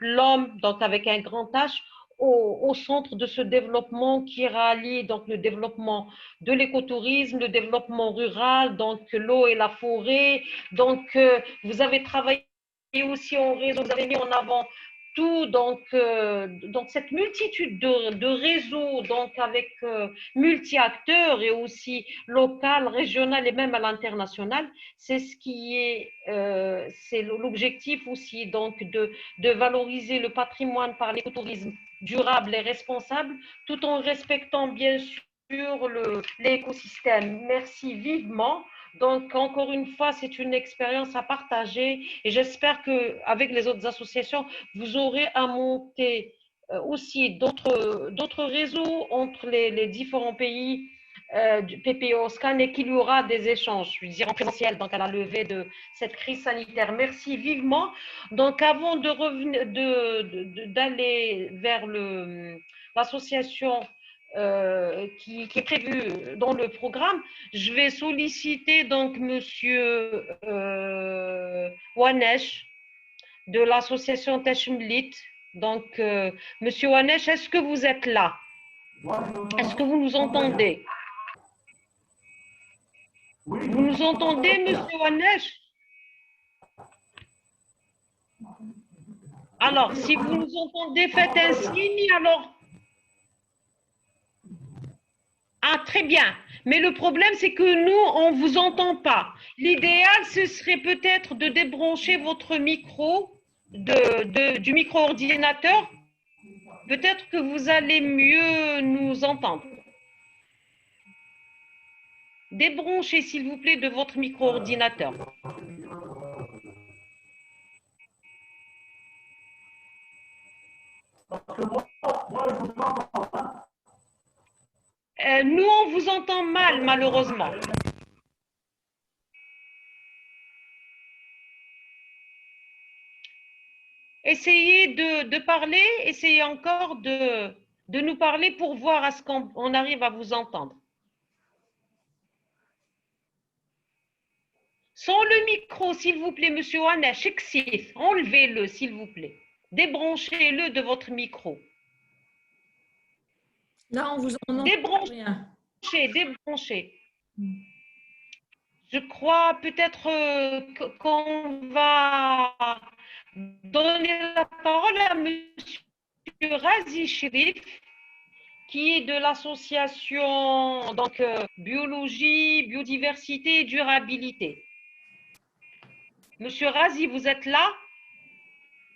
l'homme, donc avec un grand H, au centre de ce développement qui rallie donc le développement de l'écotourisme, le développement rural, donc l'eau et la forêt. Donc, vous avez travaillé aussi en réseau, vous avez mis en avant tout, donc cette multitude de réseaux, donc avec multi-acteurs et aussi local, régional et même à l'international, c'est ce qui est, c'est l'objectif aussi, donc de valoriser le patrimoine par l'écotourisme durable et responsable, tout en respectant bien sûr l'écosystème. Merci vivement. Donc, encore une fois, c'est une expérience à partager et j'espère qu'avec les autres associations, vous aurez à monter aussi d'autres réseaux entre les différents pays du PPO Scan et qu'il y aura des échanges, je veux dire en présentiel, donc à la levée de cette crise sanitaire. Merci vivement. Donc, avant de revenir, d'aller vers l'association qui est prévue dans le programme, je vais solliciter donc Monsieur Wanesh de l'association Teshmlit. Donc, Monsieur Wanesh, est-ce que vous êtes là? Est-ce que vous nous entendez? Vous nous entendez, Monsieur Wanesh? Alors, si vous nous entendez, faites un signe. Alors, ah, très bien. Mais le problème, c'est que nous, on ne vous entend pas. L'idéal, ce serait peut-être de débrancher votre micro du micro-ordinateur. Peut-être que vous allez mieux nous entendre. Débranchez, s'il vous plaît, de votre micro-ordinateur. Nous, on vous entend mal, malheureusement. Essayez de parler, essayez encore de nous parler pour voir à ce qu'on arrive à vous entendre. Sans le micro, s'il vous plaît, Monsieur Wanesh, enlevez-le, s'il vous plaît. Débranchez-le de votre micro. Là, on vous entend rien. Débranchez. Je crois peut-être qu'on va donner la parole à Monsieur Razi Chérif, qui est de l'association Biologie, Biodiversité et Durabilité. Monsieur Razi, vous êtes là?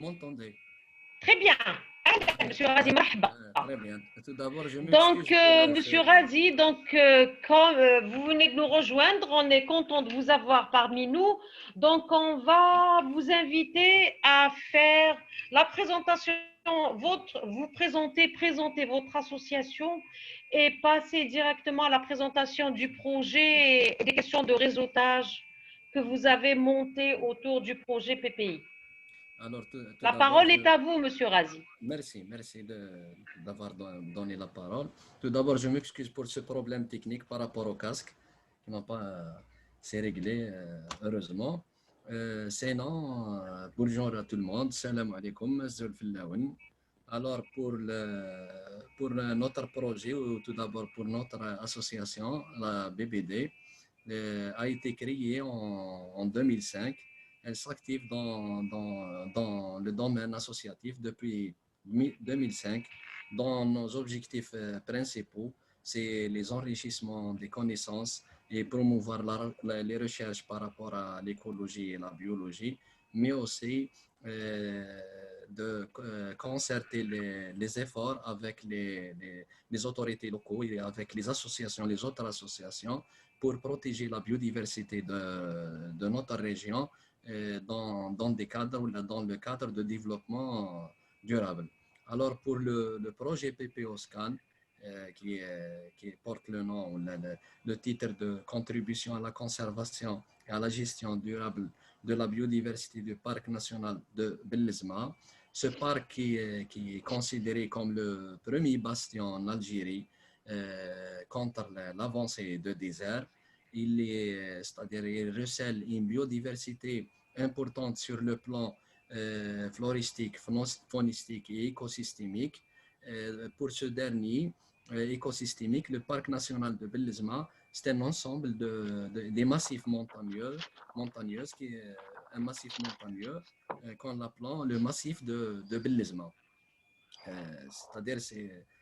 M'entendez? Très bien. Monsieur Razi, marhaba. Très bien. Tout d'abord, je Donc, Monsieur Razi, quand vous venez de nous rejoindre, on est content de vous avoir parmi nous. Donc, on va vous inviter à faire la présentation, vous présenter votre association et passer directement à la présentation du projet et des questions de réseautage que vous avez monté autour du projet PPI. Alors, la parole est à vous, Monsieur Razi. Merci d'avoir donné la parole. Tout d'abord, je m'excuse pour ce problème technique par rapport au casque. C'est réglé, heureusement. Sinon, bonjour à tout le monde. Salam alaikum. Alors, pour notre projet, ou tout d'abord pour notre association, la BBD, a été créée en 2005. Elle s'active dans le domaine associatif depuis 2005. Dans nos objectifs principaux, c'est les enrichissements des connaissances et promouvoir les recherches par rapport à l'écologie et la biologie, mais aussi de concerter les efforts avec les autorités locales et avec les associations, les autres associations, pour protéger la biodiversité de notre région dans le cadre de développement durable. Alors, pour le projet PPO Scan, qui porte le nom, le titre de contribution à la conservation et à la gestion durable de la biodiversité du parc national de Bellezma, ce parc qui est considéré comme le premier bastion en Algérie contre l'avancée de désert. C'est-à-dire il recèle une biodiversité importante sur le plan floristique, faunistique et écosystémique. Pour ce dernier écosystémique, le parc national de Bellezma, c'est un ensemble des massifs montagneux qui un massif montagneux qu'on l'appelle le massif de Bellezma. C'est-à-dire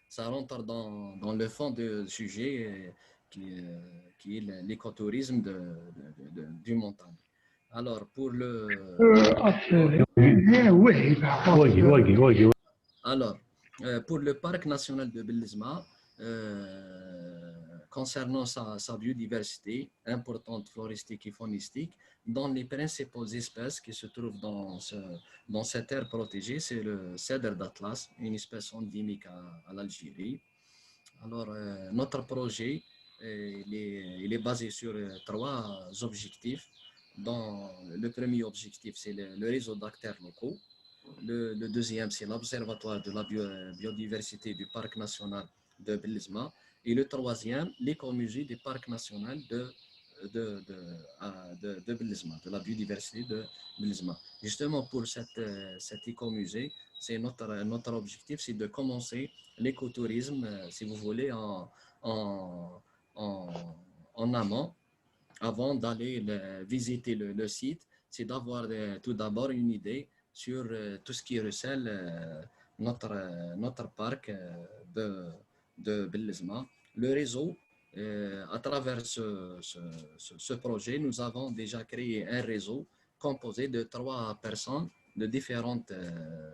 ça rentre dans le fond du sujet qui est l'écotourisme du montagne. Alors, pour le... Alors, pour le parc national de Bellezma, concernant sa biodiversité importante floristique et faunistique, dans les principales espèces qui se trouvent dans cette aire protégée, c'est le cèdre d'Atlas, une espèce endémique à l'Algérie. Alors, notre projet, il est basé sur 3 objectifs. Le premier objectif, c'est le réseau d'acteurs locaux. Le deuxième, c'est l'observatoire de la biodiversité du parc national de Bellezma. Et le troisième, l'écomusée du parc national de Bellezma, de la biodiversité de Bellezma. Justement, pour cet écomusée, c'est notre objectif, c'est de commencer l'écotourisme, si vous voulez, en amont, avant d'aller visiter le site. C'est d'avoir tout d'abord une idée sur tout ce qui recèle notre parc de Bellezma. Le réseau, à travers ce projet, nous avons déjà créé un réseau composé de 3 personnes de différentes,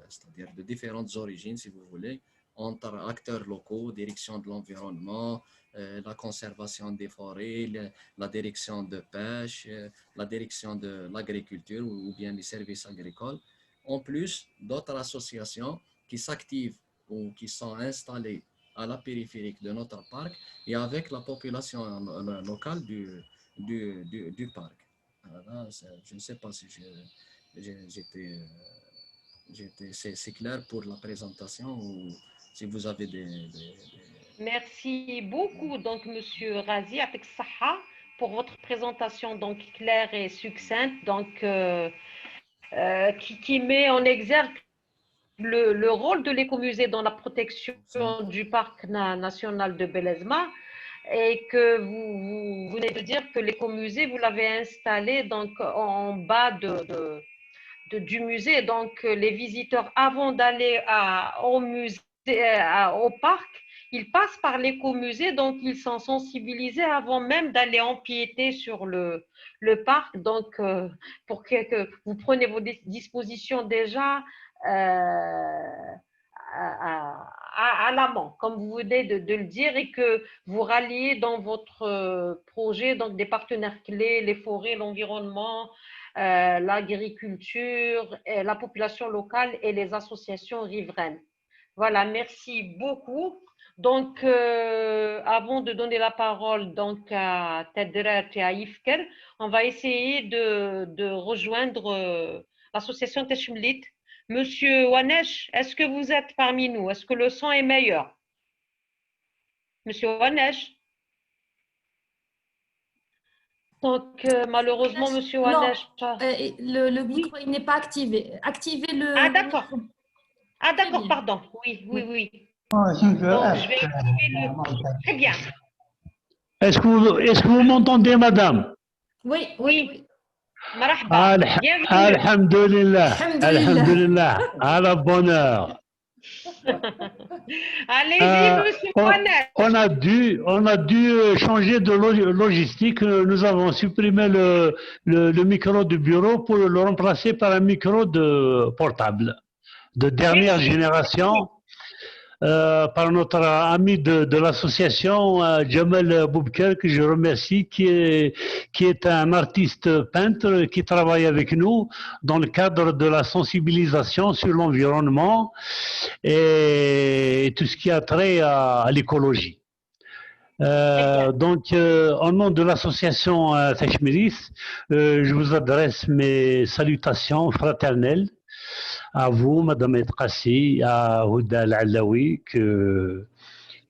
c'est-à-dire de différentes origines, si vous voulez, entre acteurs locaux, direction de l'environnement, la conservation des forêts, la direction de pêche, la direction de l'agriculture ou bien les services agricoles. En plus, d'autres associations qui s'activent ou qui sont installées à la périphérie de notre parc et avec la population locale du parc. Là, je ne sais pas si c'est clair pour la présentation ou si vous avez des... Merci beaucoup, donc, Monsieur Razi, avec Saha, pour votre présentation donc claire et succincte, donc qui met en exergue le rôle de l'écomusée dans la protection du parc national de Bellezma, et que vous venez de dire que l'écomusée, vous l'avez installé donc en bas du musée. Donc, les visiteurs, avant d'aller au parc, ils passent par l'écomusée, donc ils sont sensibilisés avant même d'aller empiéter sur le parc. Donc, pour que vous preniez vos dispositions déjà à l'amont, comme vous venez de le dire, et que vous ralliez dans votre projet donc des partenaires clés, les forêts, l'environnement, l'agriculture, la population locale et les associations riveraines. Voilà, merci beaucoup. Donc, avant de donner la parole donc, à Tedret et à Ifker, on va essayer de rejoindre l'association Teshmlit. Monsieur Wanesh, est-ce que vous êtes parmi nous? Est-ce que le son est meilleur? Monsieur Wanesh? Donc, malheureusement, Monsieur Wanesh... Le micro il n'est pas activé. Activez le... Ah, d'accord. Ah, d'accord, pardon. Oui. Donc, je vais activer le... Très bien. Est-ce que vous m'entendez, madame? Oui. Marhaba. Bienvenue. Alhamdulillah. À la bonne heure. Allez-y, monsieur Wanesh. On a dû changer de logistique. Nous avons supprimé le micro du bureau pour le remplacer par un micro de portable de dernière génération. Par notre ami de l'association Jamal Boubker, que je remercie, qui est un artiste peintre qui travaille avec nous dans le cadre de la sensibilisation sur l'environnement et tout ce qui a trait à l'écologie. Donc, au nom de l'association Teshmilis, je vous adresse mes salutations fraternelles à vous, Madame Edkassi, à Houda Al-Alaoui,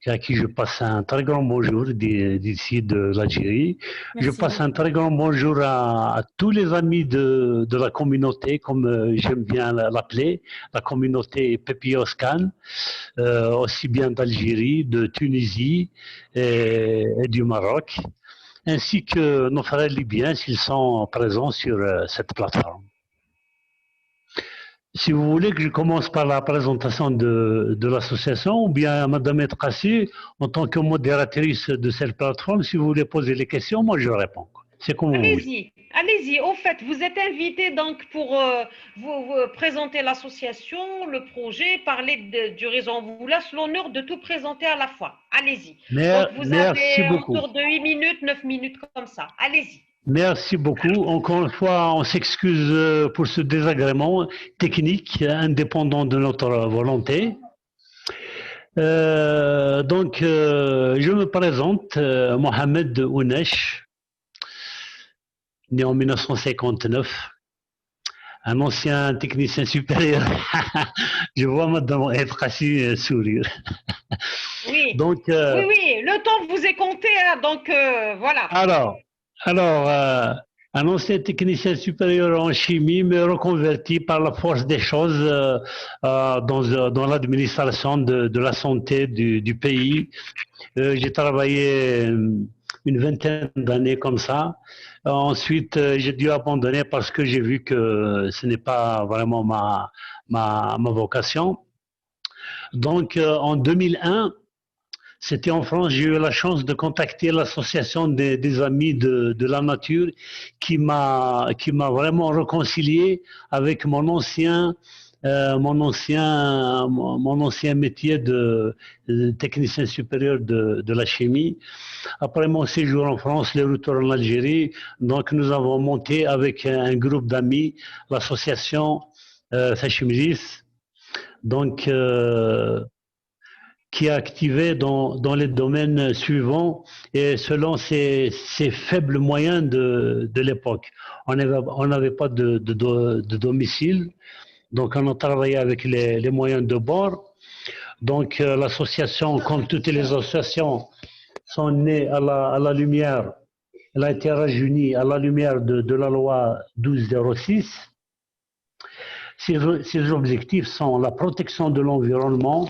à qui je passe un très grand bonjour d'ici de l'Algérie. Je passe un très grand bonjour à tous les amis de la communauté, comme j'aime bien l'appeler, la communauté Pépioscan, aussi bien d'Algérie, de Tunisie et du Maroc, ainsi que nos frères libyens s'ils sont présents sur cette plateforme. Si vous voulez que je commence par la présentation de l'association, ou bien Madame Etrassi, en tant que modératrice de cette plateforme, si vous voulez poser les questions, moi je réponds. C'est comme vous voulez. Allez-y, allez-y. Au fait, vous êtes invité donc pour vous présenter l'association, le projet, parler du réseau. On vous laisse l'honneur de tout présenter à la fois. Allez-y. Donc vous Merci avez beaucoup. autour de 8 minutes, 9 minutes comme ça. Allez-y. Merci beaucoup. Encore une fois, on s'excuse pour ce désagrément technique indépendant de notre volonté. Donc, je me présente, Mohamed Ounesh, né en 1959, un ancien technicien supérieur. Je vois Madame Etrassi sourire. Oui. Donc, oui, oui, le temps vous est compté, hein, donc voilà. Alors, un ancien technicien supérieur en chimie me reconverti par la force des choses dans l'administration de la santé du pays. J'ai travaillé une vingtaine d'années comme ça. Ensuite, j'ai dû abandonner parce que j'ai vu que ce n'est pas vraiment ma vocation. Donc, en 2001, c'était en France, j'ai eu la chance de contacter l'association des amis de la nature qui m'a vraiment réconcilié avec mon ancien métier de technicien supérieur de la chimie. Après mon séjour en France, le retour en Algérie, donc nous avons monté avec un groupe d'amis l'association Sachimlis. Donc, qui est activé dans les domaines suivants et selon ses faibles moyens de l'époque. On n'avait pas de domicile, donc on a travaillé avec les moyens de bord. Donc l'association, comme toutes les associations, sont nées à la lumière, elle a été rajeunie à la lumière de la loi 1206. Ses objectifs sont la protection de l'environnement,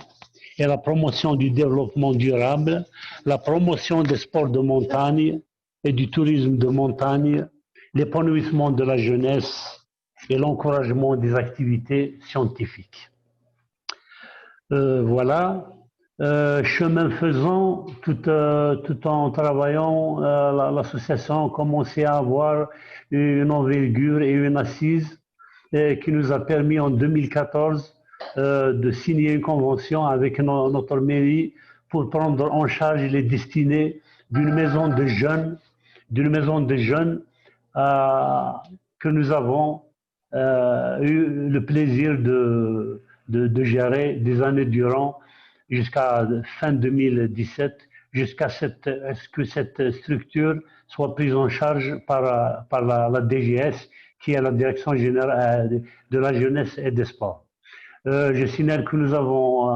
et la promotion du développement durable, la promotion des sports de montagne et du tourisme de montagne, l'épanouissement de la jeunesse et l'encouragement des activités scientifiques. Voilà. Chemin faisant, tout en travaillant, l'association a commencé à avoir une envergure et une assise qui nous a permis en 2014 de signer une convention avec notre mairie pour prendre en charge les destinées d'une maison de jeunes, que nous avons eu le plaisir de gérer des années durant jusqu'à fin 2017, jusqu'à ce que cette structure soit prise en charge par la DGS, qui est la Direction générale de la jeunesse et des sports. Je signale que nous avons,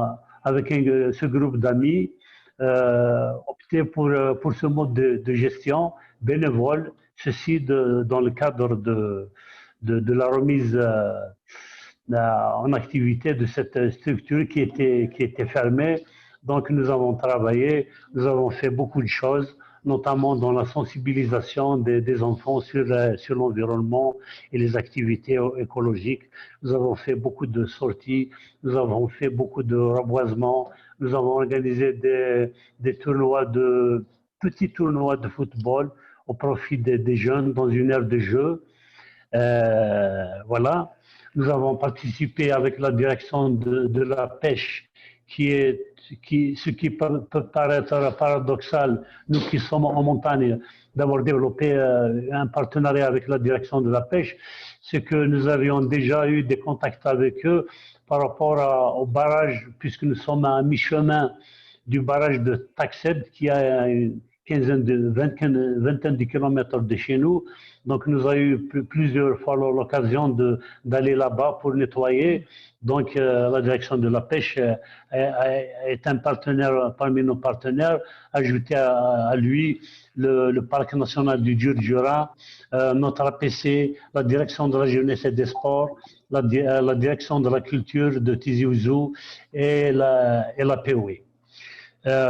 avec ce groupe d'amis, opté pour ce mode de gestion bénévole, ceci dans le cadre de la remise en activité de cette structure qui était fermée. Donc nous avons travaillé, nous avons fait beaucoup de choses, notamment dans la sensibilisation des enfants sur l'environnement et les activités écologiques. Nous avons fait beaucoup de sorties, nous avons fait beaucoup de reboisements, nous avons organisé des petits tournois de football au profit des jeunes dans une aire de jeu. Voilà. Nous avons participé avec la direction de la pêche, ce qui peut paraître paradoxal, nous qui sommes en montagne, d'avoir développé un partenariat avec la direction de la pêche, c'est que nous avions déjà eu des contacts avec eux par rapport au barrage, puisque nous sommes à mi-chemin du barrage de Taxed, qui a une vingtaine de kilomètres de chez nous. Donc nous avons eu plusieurs fois l'occasion d'aller là-bas pour nettoyer. Donc la direction de la pêche est un partenaire parmi nos partenaires. Ajouté à lui le parc national du Djurdjura, notre APC, la direction de la jeunesse et des sports, la direction de la culture de Tizi Ouzou et la POE.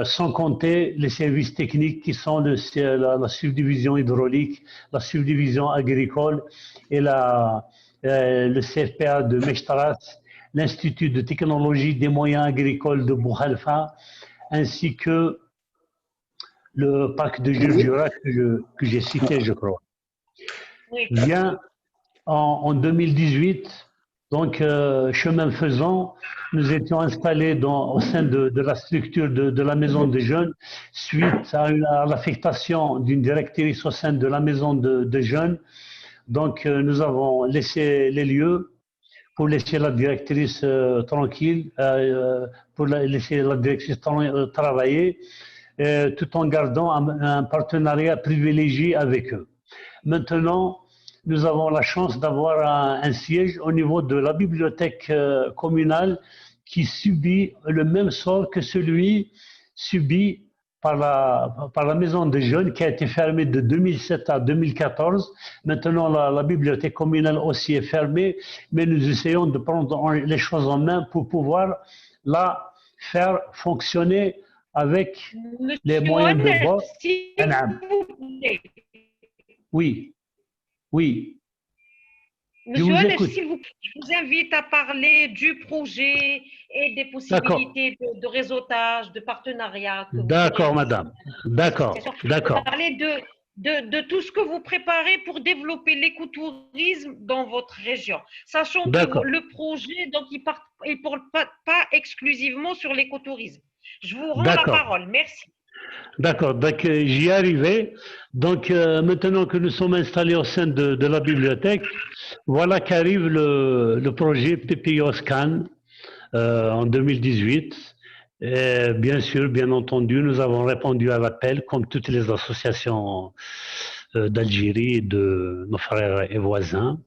Sans compter les services techniques qui sont la subdivision hydraulique, la subdivision agricole et la le CFPA de Mestras, l'Institut de technologie des moyens agricoles de Bouhalfa, ainsi que le parc de Jura que j'ai cité, je crois. Oui. Bien, en 2018, donc chemin faisant, nous étions installés au sein de la structure de la maison des jeunes suite à l'affectation d'une directrice au sein de la maison de jeunes. Donc nous avons laissé les lieux pour laisser la directrice tranquille, pour laisser la directrice travailler, tout en gardant un partenariat privilégié avec eux. Maintenant, nous avons la chance d'avoir un siège au niveau de la bibliothèque communale qui subit le même sort que celui subi par la maison des jeunes qui a été fermée de 2007 à 2014. Maintenant, la bibliothèque communale aussi est fermée, mais nous essayons de prendre les choses en main pour pouvoir la faire fonctionner avec les moyens de bord. Oui, oui. Monsieur Adèche, s'il vous plaît, je vous invite à parler du projet et des possibilités de réseautage, de partenariat. D'accord, madame. D'accord, d'accord. Parler de tout ce que vous préparez pour développer l'écotourisme dans votre région. Sachant que le projet, donc, il ne porte pas exclusivement sur l'écotourisme. Je vous rends la parole. Merci. D'accord, donc j'y arrivais. Donc maintenant que nous sommes installés au sein de la bibliothèque, voilà qu'arrive le projet PPO Scan en 2018. Et bien sûr, bien entendu, nous avons répondu à l'appel comme toutes les associations d'Algérie et de nos frères et voisins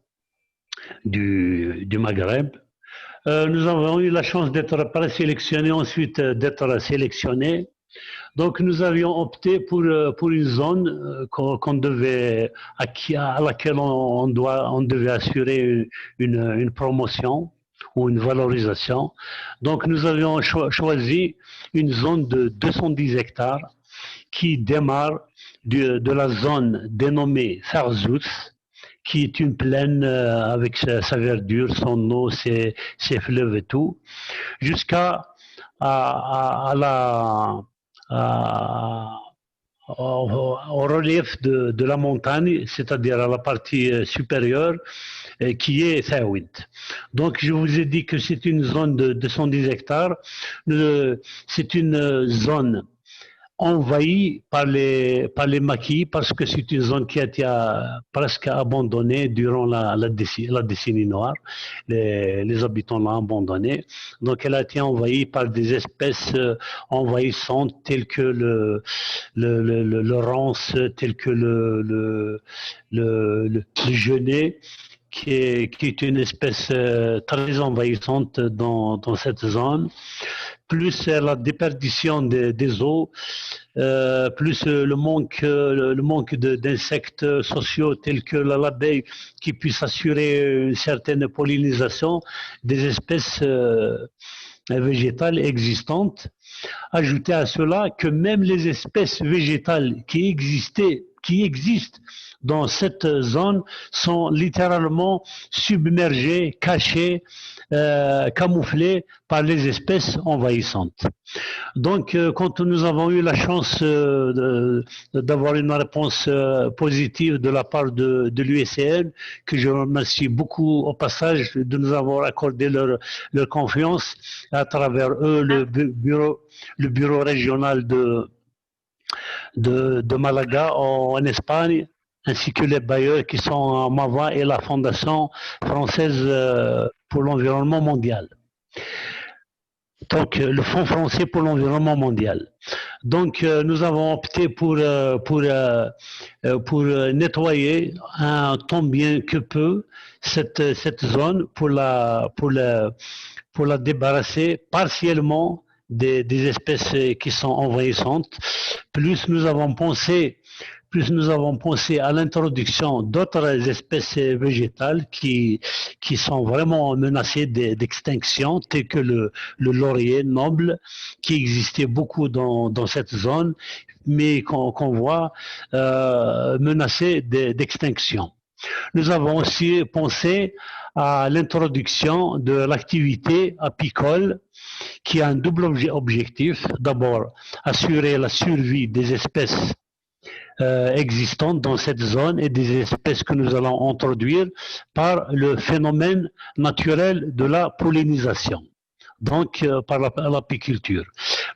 du Maghreb. Nous avons eu la chance d'être présélectionnés, ensuite d'être sélectionnés. Donc nous avions opté pour une zone à laquelle on devait assurer une promotion ou une valorisation. Donc nous avions choisi une zone de 210 hectares qui démarre de la zone dénommée Sarzout, qui est une plaine avec sa verdure, son eau, ses fleuves et tout, jusqu'à au relief de la montagne, c'est-à-dire à la partie supérieure, qui est Saouid. Donc je vous ai dit que c'est une zone de 210 hectares. C'est une zone envahie par les maquis parce que c'est une zone qui a été presque abandonnée durant la décennie noire. Les habitants l'ont abandonnée. Donc elle a été envahie par des espèces envahissantes telles que le rance, telles que le genêt, qui est une espèce très envahissante dans cette zone, plus la déperdition des eaux, plus le manque d'insectes sociaux tels que l'abeille qui puisse assurer une certaine pollinisation des espèces végétales existantes. Ajoutez à cela que même les espèces végétales qui existent dans cette zone sont littéralement submergées, cachées, camouflées par les espèces envahissantes. Donc, quand nous avons eu la chance d'avoir une réponse positive de la part de l'UICN, que je remercie beaucoup au passage de nous avoir accordé leur confiance, à travers eux le bureau régional de Malaga en Espagne, ainsi que les bailleurs qui sont à Mava et la Fondation française pour l'environnement mondial. Donc, le Fonds français pour l'environnement mondial. Donc, nous avons opté pour nettoyer un tant bien que peu cette zone pour la débarrasser partiellement des espèces qui sont envahissantes. Plus nous avons pensé à l'introduction d'autres espèces végétales qui sont vraiment menacées d'extinction, telles que le laurier noble, qui existait beaucoup dans cette zone, mais qu'on voit menacé d'extinction. Nous avons aussi pensé à l'introduction de l'activité apicole qui a un double objectif. D'abord, assurer la survie des espèces existantes dans cette zone et des espèces que nous allons introduire par le phénomène naturel de la pollinisation, donc par l'apiculture.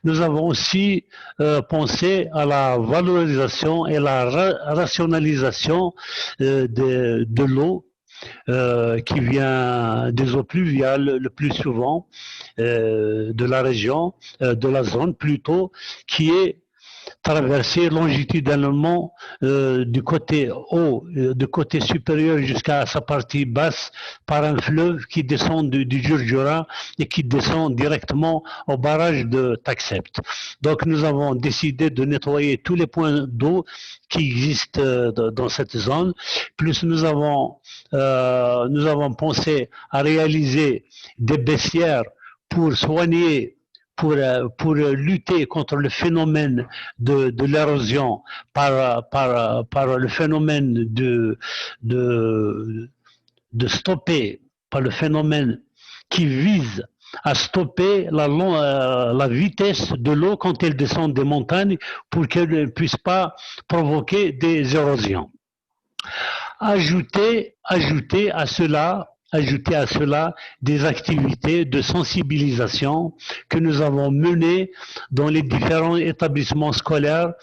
Nous avons aussi pensé à la valorisation et la rationalisation de l'eau qui vient des eaux pluviales le plus souvent de la région, de la zone plutôt, qui est traversée longitudinalement du côté haut, du côté supérieur jusqu'à sa partie basse par un fleuve qui descend du Jurjura et qui descend directement au barrage de Taksept. Donc nous avons décidé de nettoyer tous les points d'eau qui existent dans cette zone, plus nous avons pensé à réaliser des baissières pour soigner, pour lutter contre le phénomène de l'érosion par le phénomène de stopper, par le phénomène qui vise à stopper la vitesse de l'eau quand elle descend des montagnes pour qu'elle ne puisse pas provoquer des érosions. Ajouter à cela des activités de sensibilisation que nous avons menées dans les différents établissements scolaires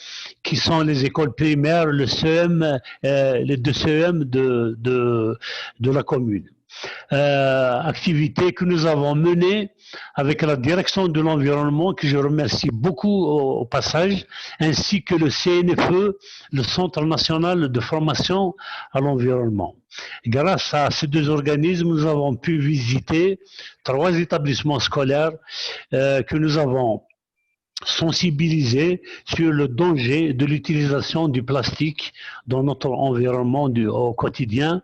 qui sont les écoles primaires, le CEM, les deux CEM de la commune. Activités que nous avons menées avec la direction de l'environnement, que je remercie beaucoup au passage, ainsi que le CNFE, le Centre national de formation à l'environnement. Grâce à ces deux organismes, nous avons pu visiter 3 établissements scolaires que nous avons sensibiliser sur le danger de l'utilisation du plastique dans notre environnement au quotidien,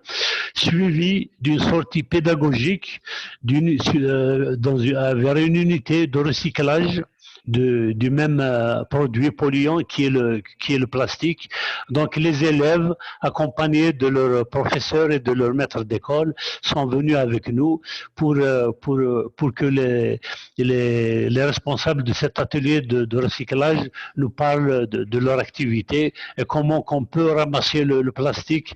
suivi d'une sortie pédagogique vers une unité de recyclage du même produit polluant qui est le plastique. Donc les élèves, accompagnés de leurs professeurs et de leurs maîtres d'école, sont venus avec nous pour que les responsables de cet atelier de recyclage nous parlent de leur activité et comment qu'on peut ramasser le plastique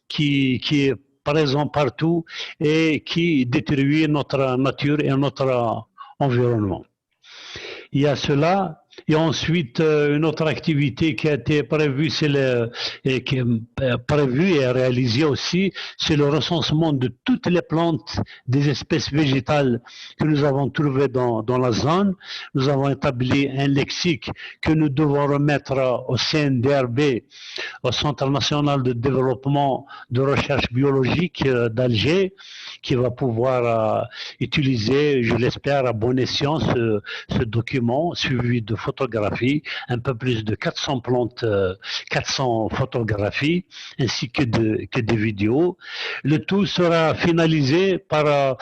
qui est présent partout et qui détruit notre nature et notre environnement. Il y a cela. Et ensuite, une autre activité qui a été prévue, qui est prévue et réalisée aussi, c'est le recensement de toutes les plantes des espèces végétales que nous avons trouvées dans la zone. Nous avons établi un lexique que nous devons remettre au CNDRB, au Centre national de développement de recherche biologique d'Alger, qui va pouvoir utiliser, je l'espère, à bon escient ce document suivi de photographies, un peu plus de 400 plantes, 400 photographies, ainsi que des vidéos. Le tout sera finalisé par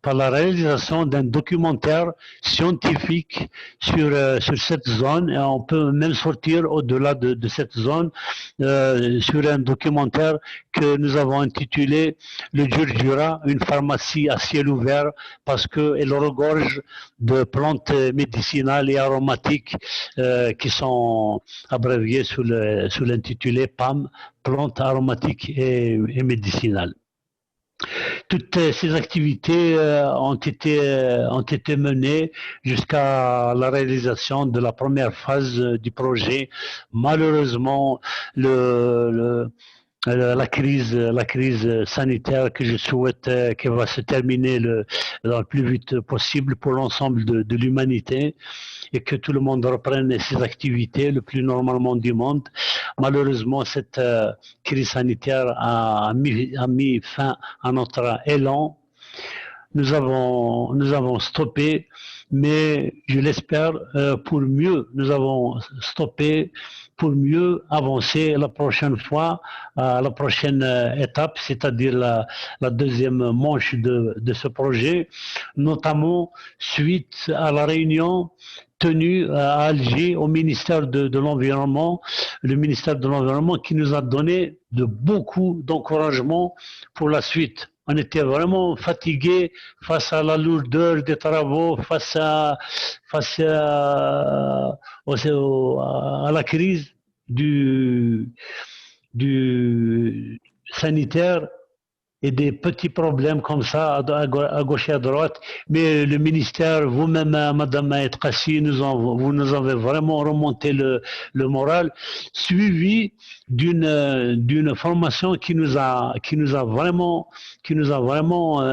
la réalisation d'un documentaire scientifique sur cette zone, et on peut même sortir au-delà de cette zone sur un documentaire que nous avons intitulé Le Jurjura, une pharmacie à ciel ouvert, parce qu'elle regorge de plantes médicinales et aromatiques qui sont abréviées sous l'intitulé PAM, plantes aromatiques et médicinales. Toutes ces activités ont été menées jusqu'à la réalisation de la première phase du projet. Malheureusement, la crise sanitaire que je souhaite qu'elle va se terminer le plus vite possible pour l'ensemble de l'humanité et que tout le monde reprenne ses activités le plus normalement du monde. Malheureusement, cette crise sanitaire a mis fin à notre élan. nous avons stoppé, mais je l'espère pour mieux, nous avons stoppé pour mieux avancer la prochaine fois, la prochaine étape, c'est-à-dire la deuxième manche de ce projet, notamment suite à la réunion tenue à Alger au ministère de l'Environnement, le ministère de l'Environnement qui nous a donné de beaucoup d'encouragement pour la suite. On était vraiment fatigués face à la lourdeur des travaux, face à la crise du sanitaire et des petits problèmes comme ça à gauche et à droite. Mais le ministère, vous-même, Madame Maët Kassi, vous nous avez vraiment remonté le moral, suivi d'une formation qui nous a vraiment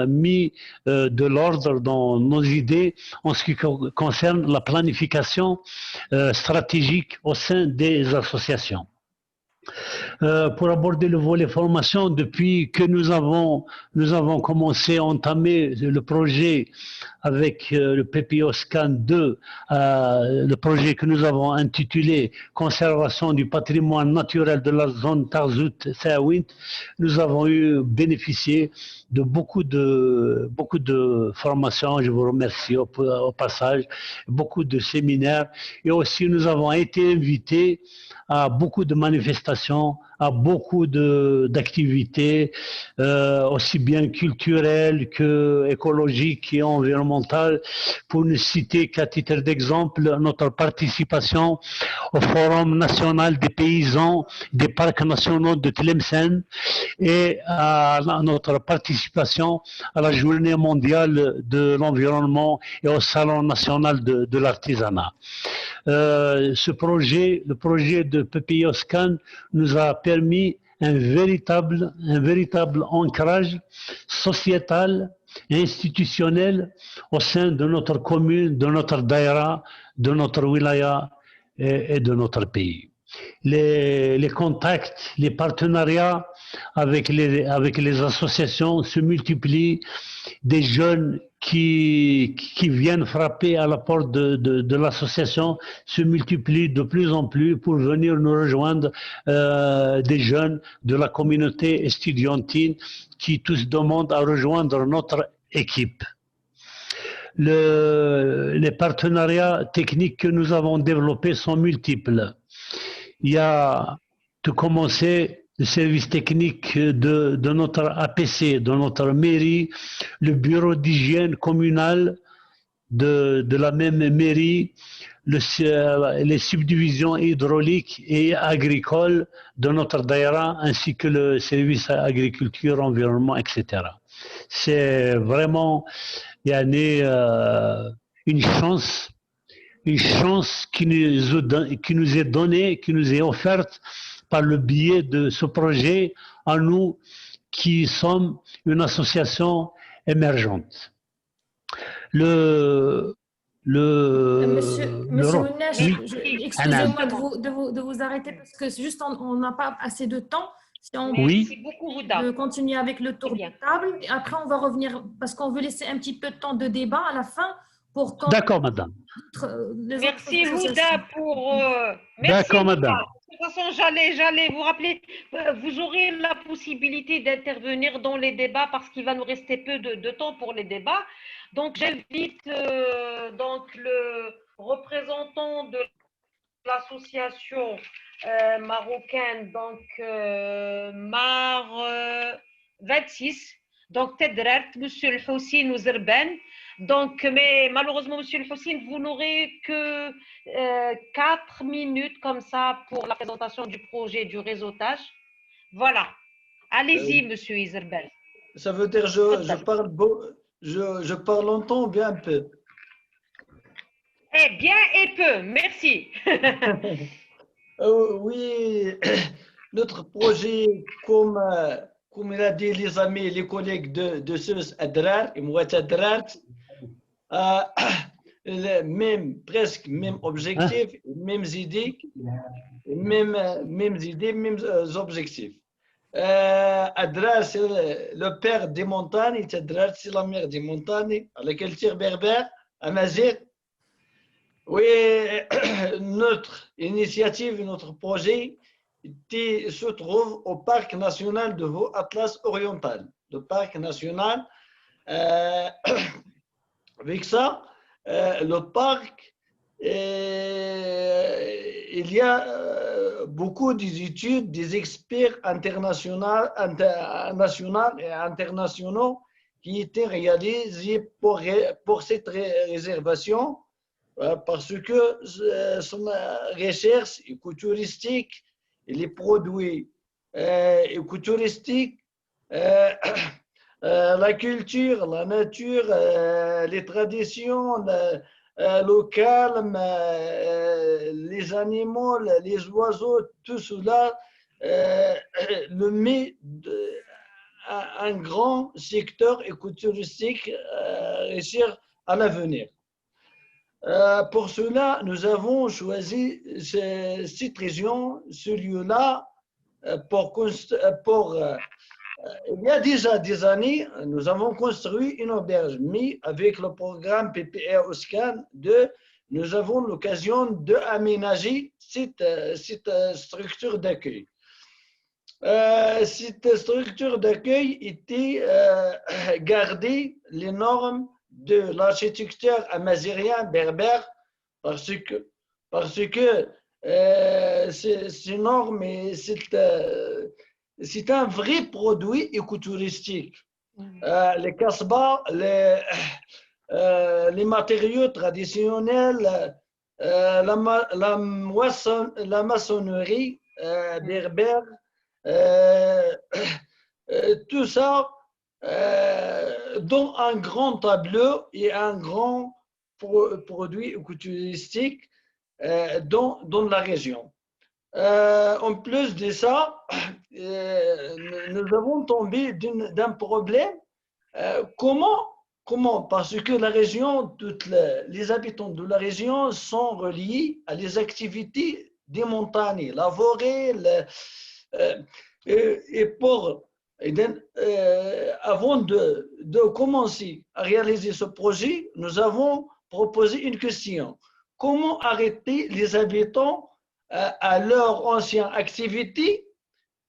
mis de l'ordre dans nos idées en ce qui concerne la planification stratégique au sein des associations. Pour aborder le volet formation, depuis que nous avons commencé à entamer le projet avec le PPO Scan 2, le projet que nous avons intitulé Conservation du patrimoine naturel de la zone Tarzout-Saouint, nous avons bénéficié de beaucoup de formations, je vous remercie au passage, beaucoup de séminaires, et aussi nous avons été invités à beaucoup de manifestations, à beaucoup d'activités, aussi bien culturelles que écologiques et environnementales. Pour ne citer qu'à titre d'exemple, notre participation au Forum national des paysans des parcs nationaux de Tlemcen et à notre participation à la Journée mondiale de l'environnement et au Salon national de l'artisanat. Le projet de PPO Scan nous a permis un véritable ancrage sociétal et institutionnel au sein de notre commune, de notre daïra, de notre wilaya et de notre pays. Les contacts, les partenariats avec les associations se multiplient, des jeunes qui viennent frapper à la porte de l'association se multiplient de plus en plus pour venir nous rejoindre, des jeunes de la communauté estudiantine qui tous demandent à rejoindre notre équipe. Les partenariats techniques que nous avons développés sont multiples. Il y a, de commencer, le service technique de notre APC, de notre mairie, le bureau d'hygiène communal de la même mairie, les subdivisions hydrauliques et agricoles de notre daïra, ainsi que le service agriculture, environnement, etc. C'est vraiment une chance qui nous est donnée, qui nous est offerte par le biais de ce projet à nous qui sommes une association émergente. Monsieur Mounesh, excusez-moi de vous arrêter parce que c'est juste on n'a pas assez de temps. Si on peut continuer avec le tour de table, et après on va revenir parce qu'on veut laisser un petit peu de temps de débat à la fin. D'accord, madame. Merci, Houda, pour... D'accord, madame. De toute façon, j'allais vous rappeler, vous aurez la possibilité d'intervenir dans les débats parce qu'il va nous rester peu de temps pour les débats. Donc, j'invite donc le représentant de l'association marocaine, donc MAR 26, donc Tedrert, monsieur El Houssine Ouzerben. Donc, mais malheureusement, monsieur El Houssine, vous n'aurez que 4 minutes comme ça pour la présentation du projet du réseautage. Voilà. Allez-y, monsieur Izerbel. Ça veut dire je parle longtemps ou bien peu? Eh bien et peu, merci. Oui, notre projet, comme il a dit les amis, les collègues de SUS Adrar et Mouat Adrar, presque même objectif, mêmes idées, mêmes objectifs. Adrar, c'est le père des montagnes, et Adrar, c'est la mère des montagnes, la culture berbère, amazigh. Oui, notre initiative, notre projet se trouve au parc national de Haut-Atlas oriental. Le parc national, avec ça, le parc, il y a beaucoup d'études, des experts nationaux et internationaux qui étaient réalisés pour cette réservation parce que son recherche écotouristique et les produits écotouristiques, la culture, la nature, les traditions locales, les animaux, les oiseaux, tout cela le met à un grand secteur écotouristique à l'avenir. Pour cela, nous avons choisi cette région, ce lieu-là, il y a déjà des années, nous avons construit une auberge, mais avec le programme PPR OSCAN 2, nous avons l'occasion d'aménager cette structure d'accueil. Cette structure d'accueil était gardée les normes de l'architecture amazighrien berbère parce que ces normes, c'est un vrai produit écotouristique. Les casbahs, les matériaux traditionnels, la maçonnerie berbère, tout ça dans un grand tableau et un grand produit écotouristique dans la région. En plus de ça, nous avons tombé d'un problème. Comment? Parce que la région, les habitants de la région sont reliés à les activités des montagnes, la forêt, avant de commencer à réaliser ce projet, nous avons proposé une question. Comment arrêter les habitants à leur ancienne activité?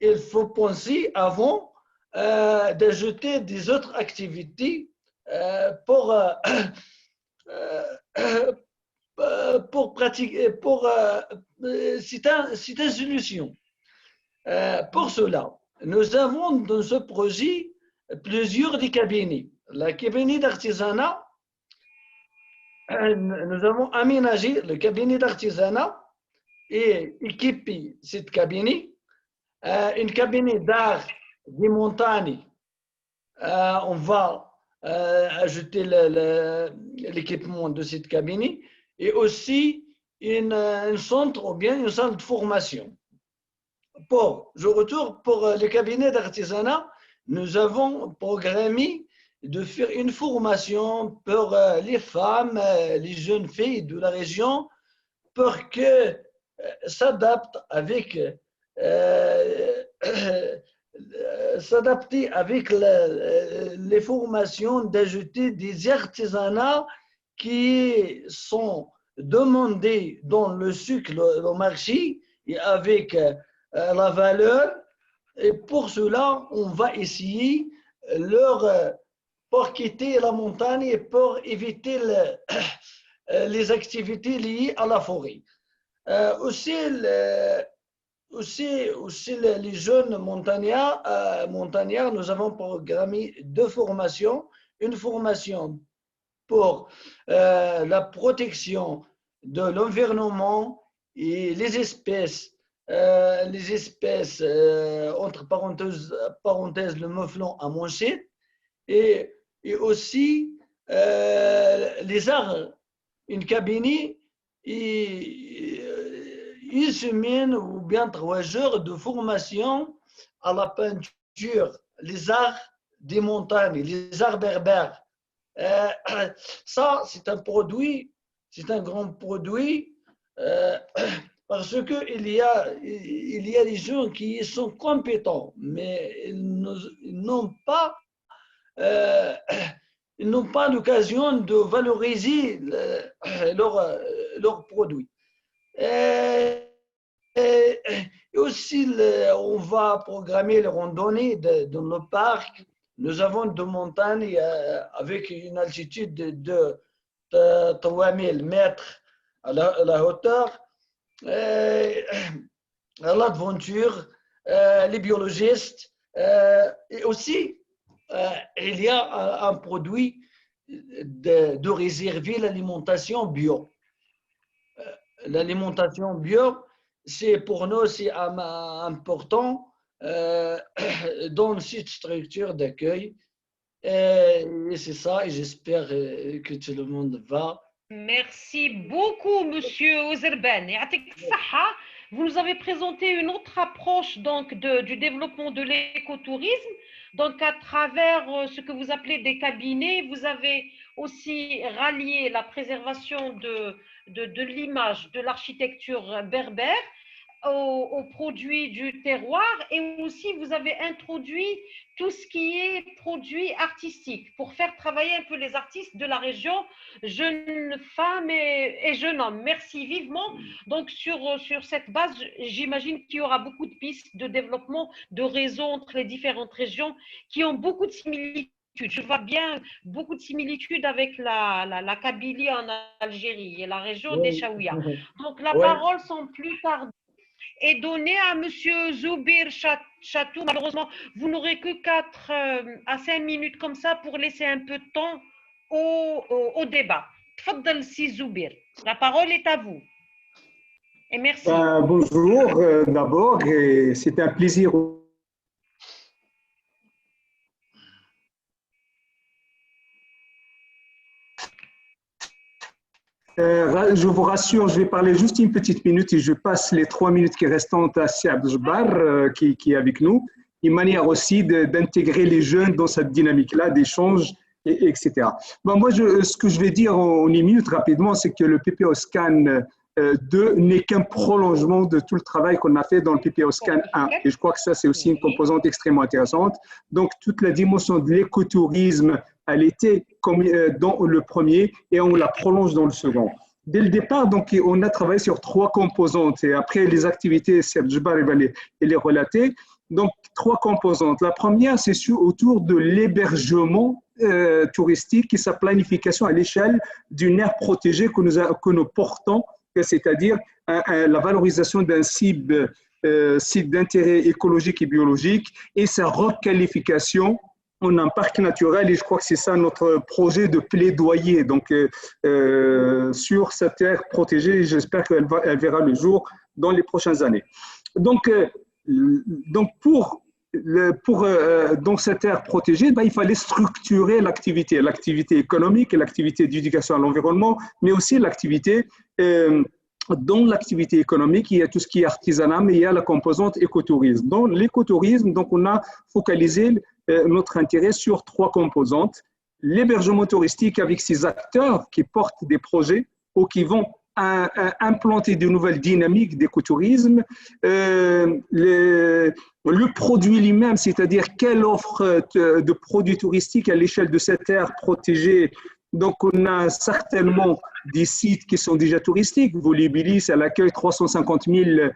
Il faut penser avant d'ajouter des autres activités pour pratiquer. C'est une solution. Pour cela, nous avons dans ce projet plusieurs des cabinets. La cabinet d'artisanat, nous avons aménagé le cabinet d'artisanat et équipé cette cabinet. Une cabinet d'art des montagnes, on va ajouter l'équipement de cette cabinet et aussi un centre ou bien une salle de formation. Je retourne pour le cabinet d'artisanat, nous avons programmé de faire une formation pour les femmes, les jeunes filles de la région pour que s'adaptent s'adapter avec les formations, d'ajouter des artisanats qui sont demandés dans le cycle au marché et avec la valeur. Et pour cela, on va essayer pour quitter la montagne et pour éviter les activités liées à la forêt. Aussi, les jeunes montagnards, nous avons programmé deux formations. Une formation pour la protection de l'environnement et les espèces, entre parenthèses, le mouflon à manchette, et aussi les arts, une cabinet et une semaine ou bien 3 jours de formation à la peinture, les arts des montagnes, les arts berbères. Ça, c'est un produit, c'est un grand produit parce qu'il y a des gens qui sont compétents, mais ils n'ont pas, l'occasion de valoriser leurs produits. Et aussi, on va programmer les randonnées dans le parc. Nous avons des montagnes avec une altitude de 3000 mètres à la hauteur. L'aventure, les biologistes, et aussi il y a un produit de réserver l'alimentation bio. L'alimentation bio, pour nous, c'est important dans cette structure d'accueil. Et c'est ça, et j'espère que tout le monde va. Merci beaucoup, Monsieur Ozerban. Et vous nous avez présenté une autre approche donc, du développement de l'écotourisme. Donc, à travers ce que vous appelez des cabinets, vous avez aussi rallié la préservation de l'image, de l'architecture berbère aux produits du terroir, et aussi vous avez introduit tout ce qui est produits artistiques pour faire travailler un peu les artistes de la région, jeunes femmes et jeunes hommes. Merci vivement. Donc sur cette base, j'imagine qu'il y aura beaucoup de pistes de développement, de réseaux entre les différentes régions qui ont beaucoup de similitudes. Je vois bien beaucoup de similitudes avec la Kabylie en Algérie et la région des Chaouia. Donc la parole sans plus tarder est donnée à Monsieur Zoubir Chatou. Malheureusement, vous n'aurez que 4 à 5 minutes comme ça pour laisser un peu de temps au débat. Tfaddal si Zoubir. La parole est à vous. Et merci. Bonjour d'abord, et c'est un plaisir. Je vous rassure, je vais parler juste une petite minute et je passe les 3 minutes qui restantes à Siab Jbar qui est avec nous, une manière aussi d'intégrer les jeunes dans cette dynamique-là d'échange, etc. Bon, moi, ce que je vais dire en une minute rapidement, c'est que le PPO Scan 2 n'est qu'un prolongement de tout le travail qu'on a fait dans le PPO Scan 1. Et je crois que ça, c'est aussi une composante extrêmement intéressante. Donc, toute la dimension de l'écotourisme, elle était dans le premier et on la prolonge dans le second. Dès le départ, donc, on a travaillé sur 3 composantes et après les activités, Jbar va les relater. Donc, 3 composantes. La première, c'est autour de l'hébergement touristique et sa planification à l'échelle d'une aire protégée que nous portons, c'est-à-dire la valorisation d'un site d'intérêt écologique et biologique et sa requalification en un parc naturel. Et je crois que c'est ça notre projet de plaidoyer donc, sur cette aire protégée. J'espère qu'elle verra le jour dans les prochaines années. Donc dans cette aire protégée, il fallait structurer l'activité économique et l'activité d'éducation à l'environnement, mais aussi l'activité, dans l'activité économique, il y a tout ce qui est artisanat, mais il y a la composante écotourisme. Dans l'écotourisme, donc on a focalisé notre intérêt sur 3 composantes. L'hébergement touristique avec ses acteurs qui portent des projets ou qui vont implanter de nouvelles dynamiques d'écotourisme, le produit lui-même, c'est-à-dire quelle offre de produits touristiques à l'échelle de cette aire protégée. Donc, on a certainement des sites qui sont déjà touristiques. Volubilis, elle accueille 350 000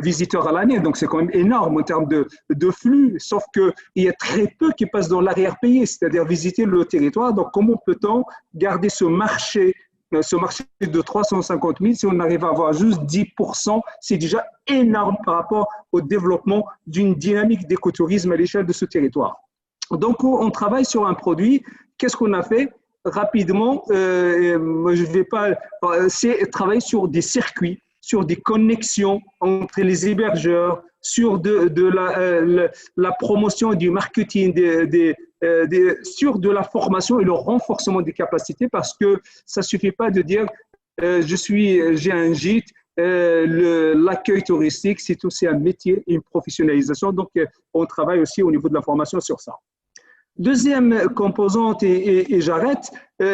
visiteurs à l'année, donc c'est quand même énorme en termes de flux, sauf qu'il y a très peu qui passent dans l'arrière-pays, c'est-à-dire visiter le territoire. Donc, comment peut-on garder ce marché de 350 000, si on arrive à avoir juste 10%, c'est déjà énorme par rapport au développement d'une dynamique d'écotourisme à l'échelle de ce territoire. Donc, on travaille sur un produit. Qu'est-ce qu'on a fait? Rapidement, je vais pas, c'est travailler sur des circuits, sur des connexions entre les hébergeurs, sur la promotion du marketing, sur de la formation et le renforcement des capacités, parce que ça ne suffit pas de dire j'ai un gîte, l'accueil touristique, c'est aussi un métier, une professionnalisation. Donc, on travaille aussi au niveau de la formation sur ça. Deuxième composante, et j'arrête,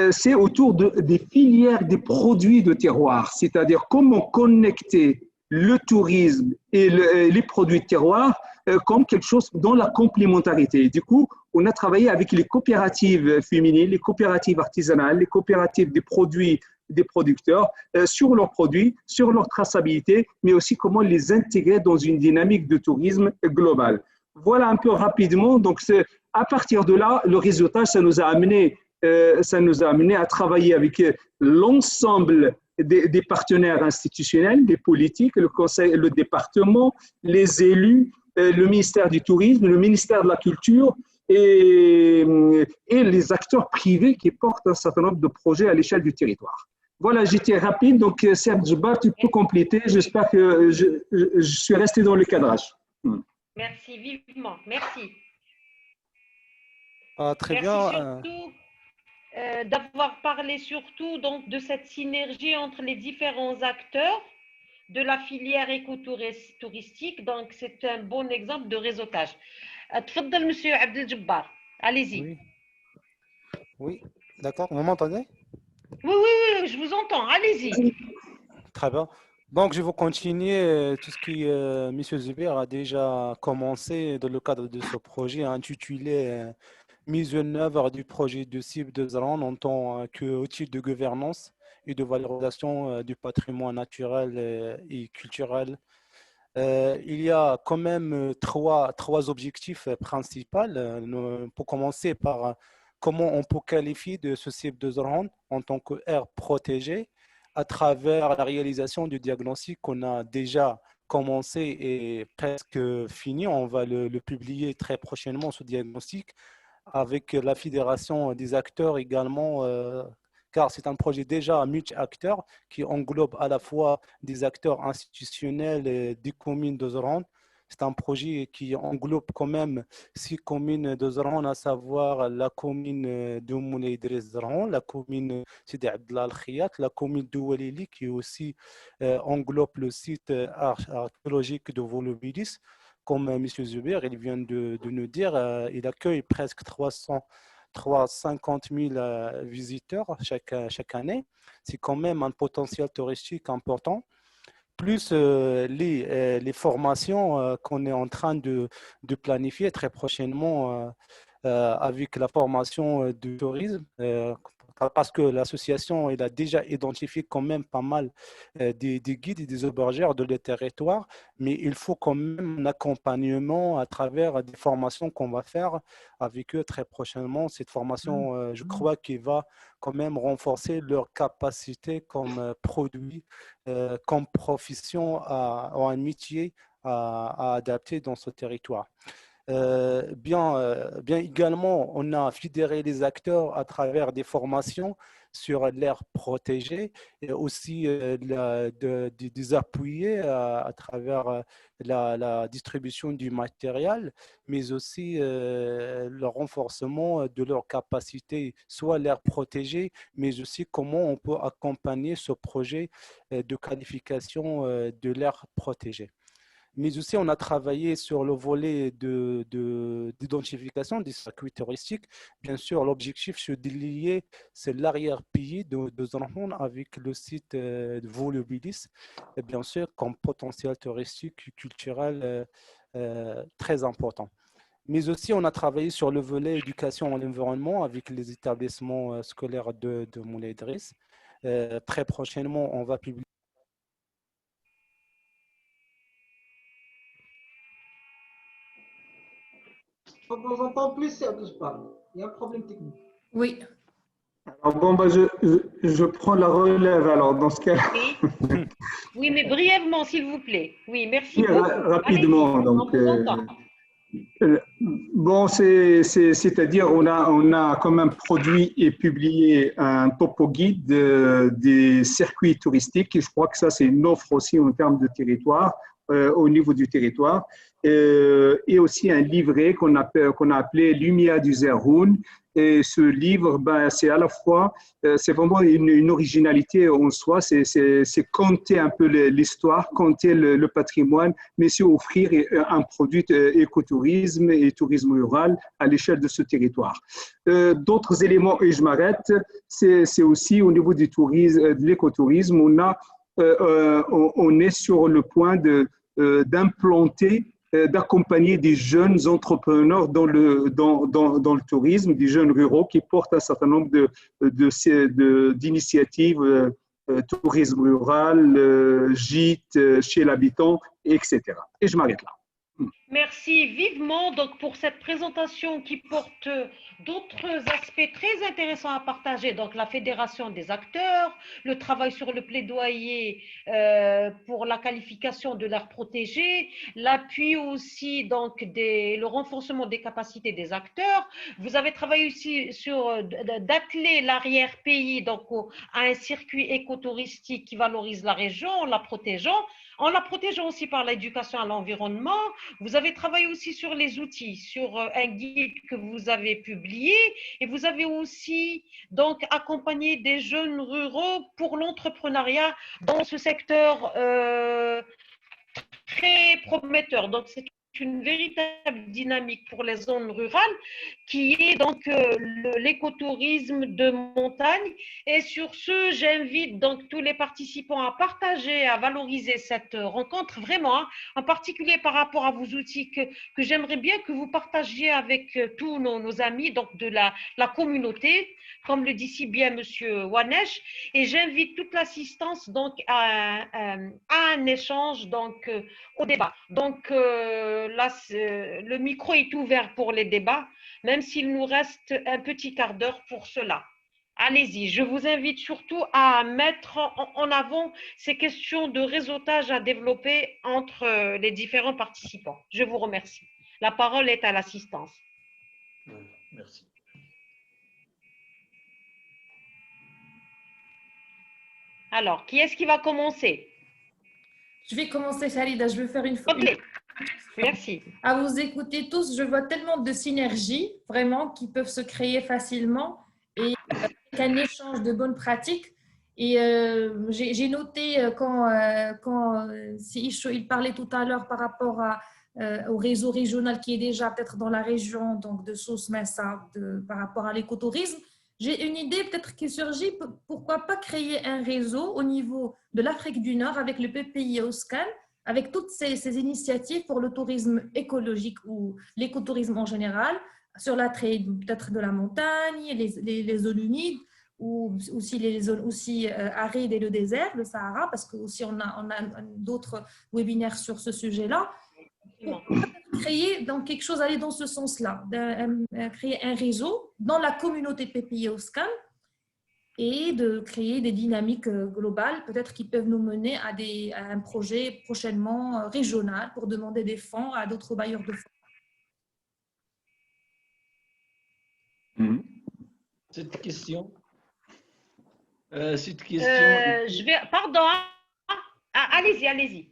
c'est autour des filières des produits de terroir, c'est-à-dire comment connecter le tourisme et les produits de terroir comme quelque chose dans la complémentarité. Du coup, on a travaillé avec les coopératives féminines, les coopératives artisanales, les coopératives des produits des producteurs sur leurs produits, sur leur traçabilité, mais aussi comment les intégrer dans une dynamique de tourisme globale. Voilà un peu rapidement. Donc, à partir de là, le résultat, ça nous a amené à travailler avec l'ensemble des partenaires institutionnels, des politiques, le conseil, le département, les élus, le ministère du Tourisme, le ministère de la Culture et les acteurs privés qui portent un certain nombre de projets à l'échelle du territoire. Voilà, j'étais rapide, donc Serge Djebbar, tu peux compléter. J'espère que je suis resté dans le cadrage. Merci vivement, merci. Très Merci bien. surtout d'avoir parlé surtout donc, de cette synergie entre les différents acteurs de la filière écotouristique. Donc, c'est un bon exemple de réseautage. Tfadal, monsieur Abdel Djebbar. Allez-y. Oui, oui. D'accord, vous m'entendez? Oui, je vous entends. Allez-y. Très bien. Donc, je vais continuer tout ce qui M. Zubair a déjà commencé dans le cadre de ce projet intitulé Mise en œuvre du projet de cible de Zran en tant qu'outil de gouvernance et de valorisation du patrimoine naturel et culturel. Il y a quand même trois objectifs principaux. Pour commencer par comment on peut qualifier de ce cible de Zran en tant qu'aire protégée à travers la réalisation du diagnostic qu'on a déjà commencé et presque fini. On va le publier très prochainement, ce diagnostic, avec la fédération des acteurs également, car c'est un projet déjà multi-acteurs qui englobe à la fois des acteurs institutionnels et des communes de Zran. C'est un projet qui englobe quand même 6 communes de Zran, à savoir la commune de Moulay Idriss Zran, la commune Sidi Abdallah Al-Khiyat, la commune de Walili qui aussi englobe le site archéologique de Volubilis. Comme M. Zubair, il vient de nous dire, il accueille presque 350 000 visiteurs chaque année. C'est quand même un potentiel touristique important. Plus les formations qu'on est en train de planifier très prochainement avec la formation du tourisme, parce que l'association a déjà identifié quand même pas mal des guides et des aubergères de le territoire, mais il faut quand même un accompagnement à travers des formations qu'on va faire avec eux très prochainement. Cette formation, je crois qu'il va quand même renforcer leur capacité comme produit, comme profession, ou un métier à adapter dans ce territoire. Bien également, on a fédéré les acteurs à travers des formations sur l'aire protégée et aussi des appuyer à travers la distribution du matériel, mais aussi le renforcement de leur capacité, soit l'aire protégée, mais aussi comment on peut accompagner ce projet de qualification de l'aire protégée. Mais aussi, on a travaillé sur le volet d'identification des circuits touristiques. Bien sûr, l'objectif, c'est de lier l'arrière-pays de Zran avec le site de Volubilis, et bien sûr, comme potentiel touristique et culturel très important. Mais aussi, on a travaillé sur le volet éducation à l'environnement avec les établissements scolaires de Moulay Idriss. Très prochainement, on va publier. On ne vous entend plus, Serge Djebbar. Il y a un problème technique. Oui. Alors, bon, je prends la relève alors dans ce cas. Oui, mais brièvement, s'il vous plaît. Oui, merci beaucoup. Rapidement. Donc, bon, c'est-à-dire on a quand même produit et publié un topo guide des circuits touristiques. Et je crois que ça, c'est une offre aussi en termes de territoire, au niveau du territoire. Et aussi un livret qu'on a appelé Lumière du Zerhoun. Et ce livre, c'est à la fois, c'est vraiment une originalité en soi, c'est compter un peu l'histoire, compter le patrimoine, mais c'est offrir un produit écotourisme et tourisme rural à l'échelle de ce territoire. D'autres éléments, et je m'arrête, c'est aussi au niveau du tourisme, de l'écotourisme, on a on est sur le point d'implanter, d'accompagner des jeunes entrepreneurs dans le tourisme, des jeunes ruraux qui portent un certain nombre d'initiatives, tourisme rural, gîtes chez l'habitant, etc. Et je m'arrête là. Merci vivement donc pour cette présentation qui porte d'autres aspects très intéressants à partager. Donc la fédération des acteurs, le travail sur le plaidoyer pour la qualification de l'aire protégée, l'appui aussi donc le renforcement des capacités des acteurs. Vous avez travaillé aussi sur d'atteler l'arrière-pays donc à un circuit écotouristique qui valorise la région en la protégeant aussi par l'éducation à l'environnement. Vous avez travaillé aussi sur les outils, sur un guide que vous avez publié et vous avez aussi donc accompagné des jeunes ruraux pour l'entrepreneuriat dans ce secteur très prometteur. Donc, c'est une véritable dynamique pour les zones rurales qui est donc l'écotourisme de montagne. Et sur ce, j'invite donc tous les participants à partager, à valoriser cette rencontre vraiment, hein, en particulier par rapport à vos outils que j'aimerais bien que vous partagiez avec tous nos amis donc de la communauté, comme le dit si bien Monsieur Wanesh. Et j'invite toute l'assistance donc à un échange donc au débat. Donc là, le micro est ouvert pour les débats, même s'il nous reste un petit quart d'heure pour cela. Allez-y, je vous invite surtout à mettre en avant ces questions de réseautage à développer entre les différents participants. Je vous remercie. La parole est à l'assistance. Merci. Alors, qui est-ce qui va commencer? Je vais commencer, Farida. Je vais faire une fois. Ok, merci. À vous écouter tous, je vois tellement de synergies, vraiment, qui peuvent se créer facilement et avec un échange de bonnes pratiques. Et j'ai noté quand Isho, il parlait tout à l'heure par rapport au réseau régional qui est déjà peut-être dans la région, donc de Souss Messa, par rapport à l'écotourisme. J'ai une idée peut-être qui surgit, pourquoi pas créer un réseau au niveau de l'Afrique du Nord avec le PPI OSCAN, avec toutes ces initiatives pour le tourisme écologique ou l'écotourisme en général, sur l'attrait peut-être de la montagne, les zones humides, ou aussi les zones aussi arides et le désert, le Sahara, parce que aussi on a d'autres webinaires sur ce sujet-là. Pour créer donc quelque chose, aller dans ce sens-là, créer un réseau dans la communauté PPI OSCAN et de créer des dynamiques globales, peut-être qui peuvent nous mener à un projet prochainement régional pour demander des fonds à d'autres bailleurs de fonds. Cette question. Je vais, pardon. Allez-y.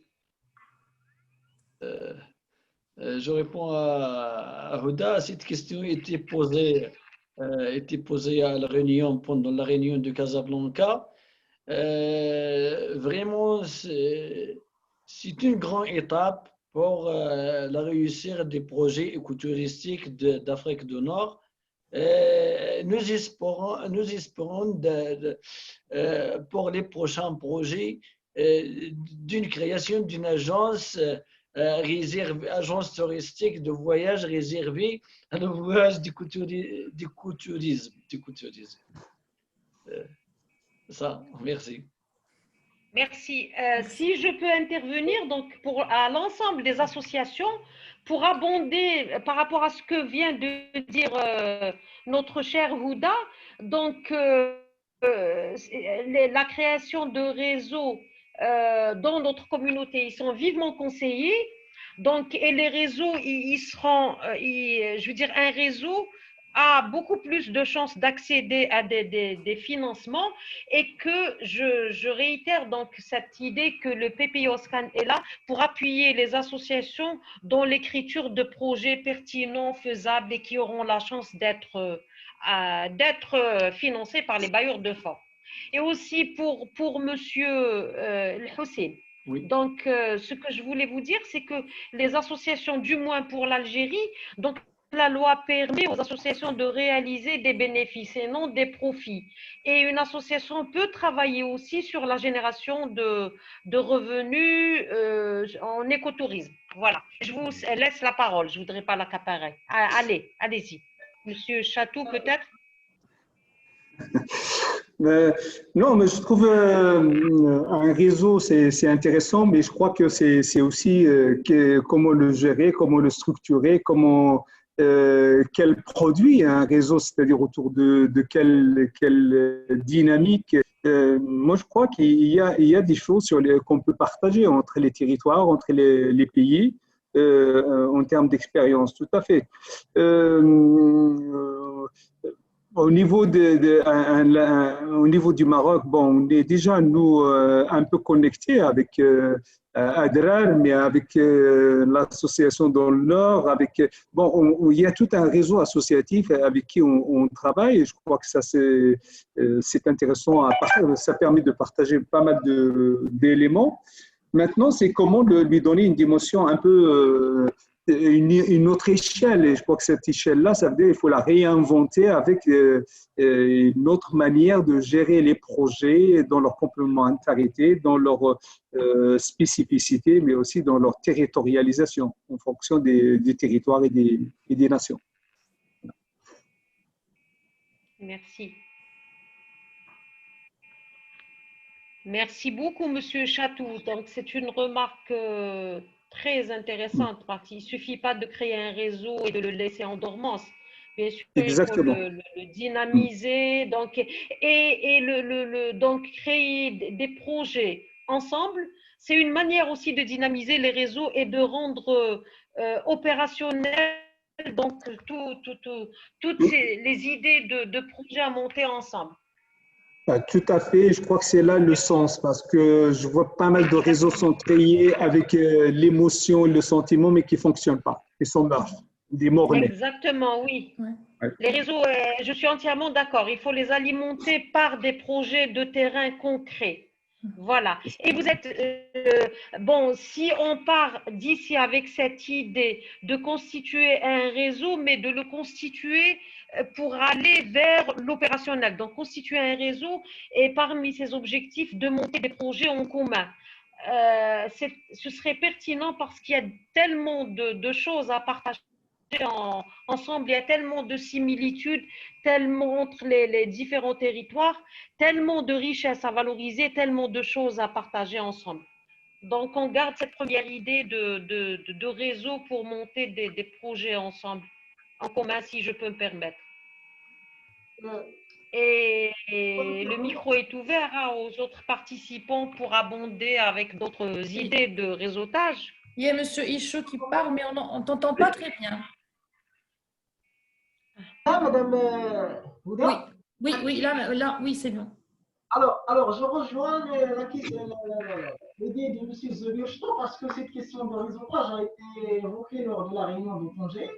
Je réponds à Huda. Cette question était posée à la réunion, pendant la réunion de Casablanca. Vraiment, c'est une grande étape pour la réussite des projets écotouristiques d'Afrique du Nord. Nous espérons pour les prochains projets d'une création d'une agence agence touristique de voyage réservée à le voyage d'écotourisme. Ça, merci. Merci. Si je peux intervenir donc à l'ensemble des associations pour abonder par rapport à ce que vient de dire notre cher Huda, donc la création de réseaux dans notre communauté, ils sont vivement conseillés. Donc, et les réseaux, ils seront, je veux dire, un réseau a beaucoup plus de chances d'accéder à des financements et que je réitère donc cette idée que le PPI OSCAN est là pour appuyer les associations dans l'écriture de projets pertinents, faisables et qui auront la chance d'être financés par les bailleurs de fonds. Et aussi pour Monsieur Hussein. Oui. Donc, ce que je voulais vous dire, c'est que les associations, du moins pour l'Algérie, donc la loi permet aux associations de réaliser des bénéfices et non des profits. Et une association peut travailler aussi sur la génération de revenus en écotourisme. Voilà. Je vous laisse la parole. Je ne voudrais pas l'accaparer. Allez, allez-y. Monsieur Chatou, peut-être? Non, mais je trouve un réseau, c'est intéressant, mais je crois que c'est aussi comment le gérer, comment le structurer, quel produit un réseau, c'est-à-dire autour de quelle dynamique. Moi, je crois qu'il y a des choses qu'on peut partager entre les territoires, entre les pays, en termes d'expérience, tout à fait. Au niveau au niveau du Maroc, bon, on est déjà, nous, un peu connectés avec Adrar, mais avec l'association dans le Nord, bon, il y a tout un réseau associatif avec qui on travaille, et je crois que ça, c'est intéressant, ça permet de partager pas mal d'éléments. Maintenant, c'est comment lui donner une dimension un peu une autre échelle, et je crois que cette échelle-là, ça veut dire qu'il faut la réinventer avec une autre manière de gérer les projets dans leur complémentarité, dans leur spécificité, mais aussi dans leur territorialisation en fonction des territoires et des nations. Merci. Merci beaucoup, Monsieur Chatou. Donc, c'est une remarque très intéressante parce qu'il ne suffit pas de créer un réseau et de le laisser en dormance. Bien sûr, Exactement. il faut le dynamiser donc, donc créer des projets ensemble. C'est une manière aussi de dynamiser les réseaux et de rendre opérationnels donc, toutes les idées de projets à monter ensemble. Tout à fait, je crois que c'est là le sens, parce que je vois pas mal de réseaux sont créés avec l'émotion, le sentiment, mais qui ne fonctionnent pas, qui sont morts, des morts-nés. Exactement, oui. Ouais. Les réseaux, je suis entièrement d'accord, il faut les alimenter par des projets de terrain concrets. Voilà. Et vous êtes, bon, si on part d'ici avec cette idée de constituer un réseau, mais de le constituer pour aller vers l'opérationnel. Donc, constituer un réseau et parmi ces objectifs, de monter des projets en commun. Ce serait pertinent parce qu'il y a tellement de choses à partager ensemble, il y a tellement de similitudes, tellement entre les différents territoires, tellement de richesses à valoriser, tellement de choses à partager ensemble. Donc, on garde cette première idée de réseau pour monter des projets ensemble, en commun, si je peux me permettre. Et le micro est ouvert aux autres participants pour abonder avec d'autres idées de réseautage. Il y a M. Ichou qui parle, mais on ne t'entend pas très bien. Ah, Madame Houda? Oui, là, oui, c'est bon. Alors, je rejoins l'idée de M. Zebirchto parce que cette question de réseautage a été évoquée lors de la réunion de congé.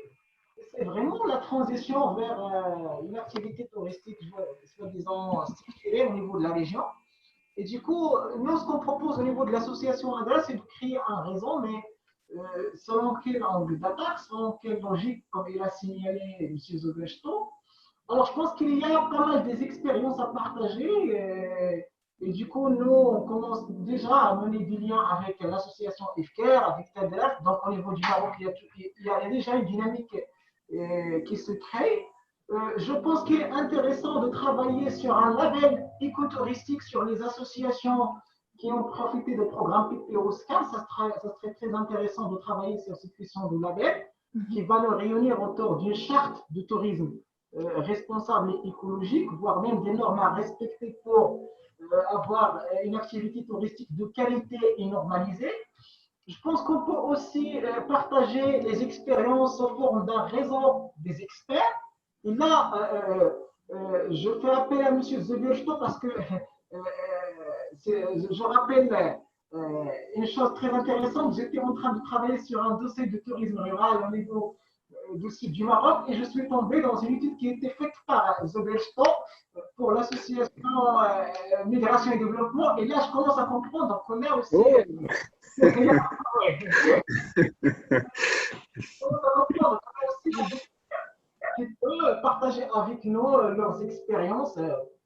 C'est vraiment la transition vers une activité touristique, soi-disant structurée au niveau de la région. Et du coup, nous, ce qu'on propose au niveau de l'association ADRA, c'est de créer un réseau, mais selon quel angle d'attaque, selon quelle logique, comme il a signalé M. Zebirchto. Alors, je pense qu'il y a pas mal des expériences à partager et du coup, nous, on commence déjà à mener des liens avec l'association IFCAR, avec TADRF. Donc, au niveau du Maroc, il y a déjà une dynamique qui se crée. Je pense qu'il est intéressant de travailler sur un label écotouristique sur les associations qui ont profité des programmes PPO-SCAN. Ça serait très intéressant de travailler sur cette question de label qui va nous réunir autour d'une charte de tourisme responsable et écologique, voire même des normes à respecter pour avoir une activité touristique de qualité et normalisée. Je pense qu'on peut aussi partager les expériences sous forme d'un réseau des experts. Et là, je fais appel à M. Zebirchto parce que je rappelle une chose très intéressante. J'étais en train de travailler sur un dossier de tourisme rural au niveau du sud du Maroc et je suis tombé dans une étude qui a été faite par Zebirchto pour l'association Migration et Développement. Et là, je commence à comprendre qu'on a aussi. qui peuvent partager avec nous leurs expériences,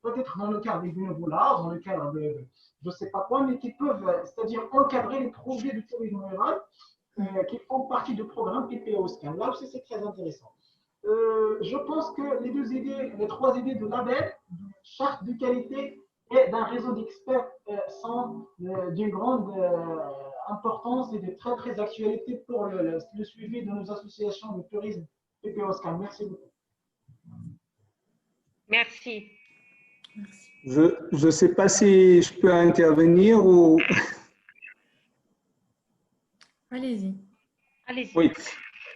peut-être dans le cadre des bénévolats, dans le cadre de je ne sais pas quoi, mais qui peuvent, c'est-à-dire encadrer les projets du tourisme rural qui font partie du programme PPO Scan. Là aussi, c'est très intéressant. Je pense que les trois idées de label, de charte de qualité et d'un réseau d'experts sont d'une grande importance et de très très actualité pour le suivi de nos associations de tourisme PPO Scan. Merci beaucoup. Merci. Je ne sais pas si je peux intervenir ou… Allez-y. Allez-y. Oui.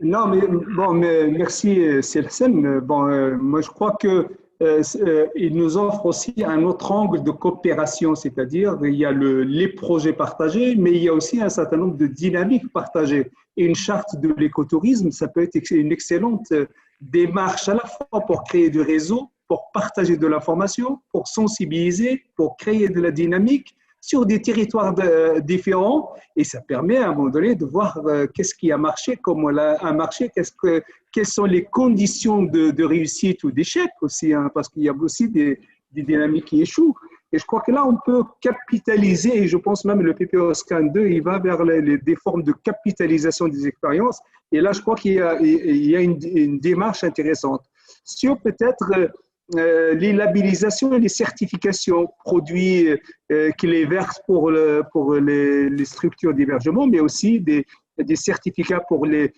Non, mais bon, mais merci Célcem. Bon, moi je crois que il nous offre aussi un autre angle de coopération, c'est-à-dire il y a les projets partagés, mais il y a aussi un certain nombre de dynamiques partagées. Et une charte de l'écotourisme, ça peut être une excellente démarche à la fois pour créer du réseau, pour partager de l'information, pour sensibiliser, pour créer de la dynamique sur des territoires différents, et ça permet à un moment donné de voir qu'est-ce qui a marché, comment a marché, quelles sont les conditions de réussite ou d'échec aussi, hein, parce qu'il y a aussi des dynamiques qui échouent. Et je crois que là, on peut capitaliser, et je pense même le PPO Scan 2, il va vers des formes de capitalisation des expériences, et là, je crois qu'il y a une démarche intéressante. Sur peut-être les labellisations et les certifications produits qui les versent pour les structures d'hébergement, mais aussi des certificats pour des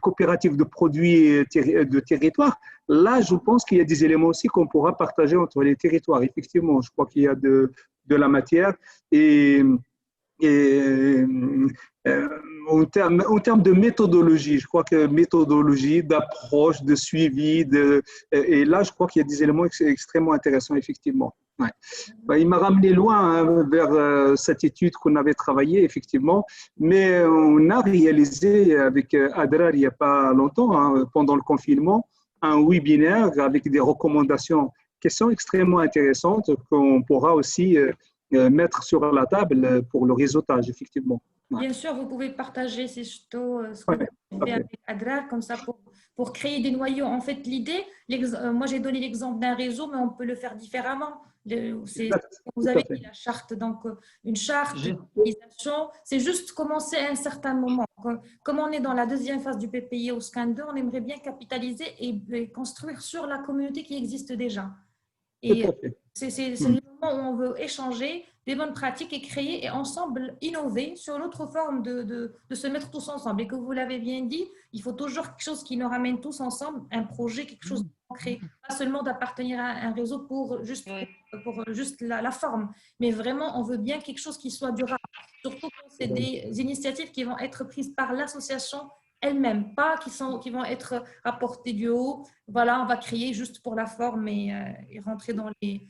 coopératives de produits de territoire. Là, je pense qu'il y a des éléments aussi qu'on pourra partager entre les territoires. Effectivement, je crois qu'il y a de la matière et en termes de méthodologie, je crois que méthodologie, d'approche, de suivi, et là, je crois qu'il y a des éléments extrêmement intéressants, effectivement. Ouais. Il m'a ramené loin hein, vers cette étude qu'on avait travaillée, effectivement, mais on a réalisé avec Adrar il n'y a pas longtemps, hein, pendant le confinement, un webinaire avec des recommandations qui sont extrêmement intéressantes qu'on pourra aussi mettre sur la table pour le réseautage, effectivement. Ouais. Bien sûr, vous pouvez partager ce que vous faites avec Adrar, comme ça pour créer des noyaux. En fait, l'idée, moi j'ai donné l'exemple d'un réseau, mais on peut le faire différemment. Vous avez dit la charte, donc une charte, d'utilisation, c'est juste commencer à un certain moment. Comme on est dans la deuxième phase du PPI au Scan 2, on aimerait bien capitaliser et construire sur la communauté qui existe déjà. Et c'est le moment où on veut échanger des bonnes pratiques et créer et ensemble innover sur l'autre forme de se mettre tous ensemble. Et que vous l'avez bien dit, il faut toujours quelque chose qui nous ramène tous ensemble, un projet, quelque chose de concret. Pas seulement d'appartenir à un réseau pour juste la forme, mais vraiment on veut bien quelque chose qui soit durable. Surtout quand c'est des initiatives qui vont être prises par l'association elles-mêmes, pas qui vont être rapportées du haut. Voilà, on va créer juste pour la forme et rentrer dans les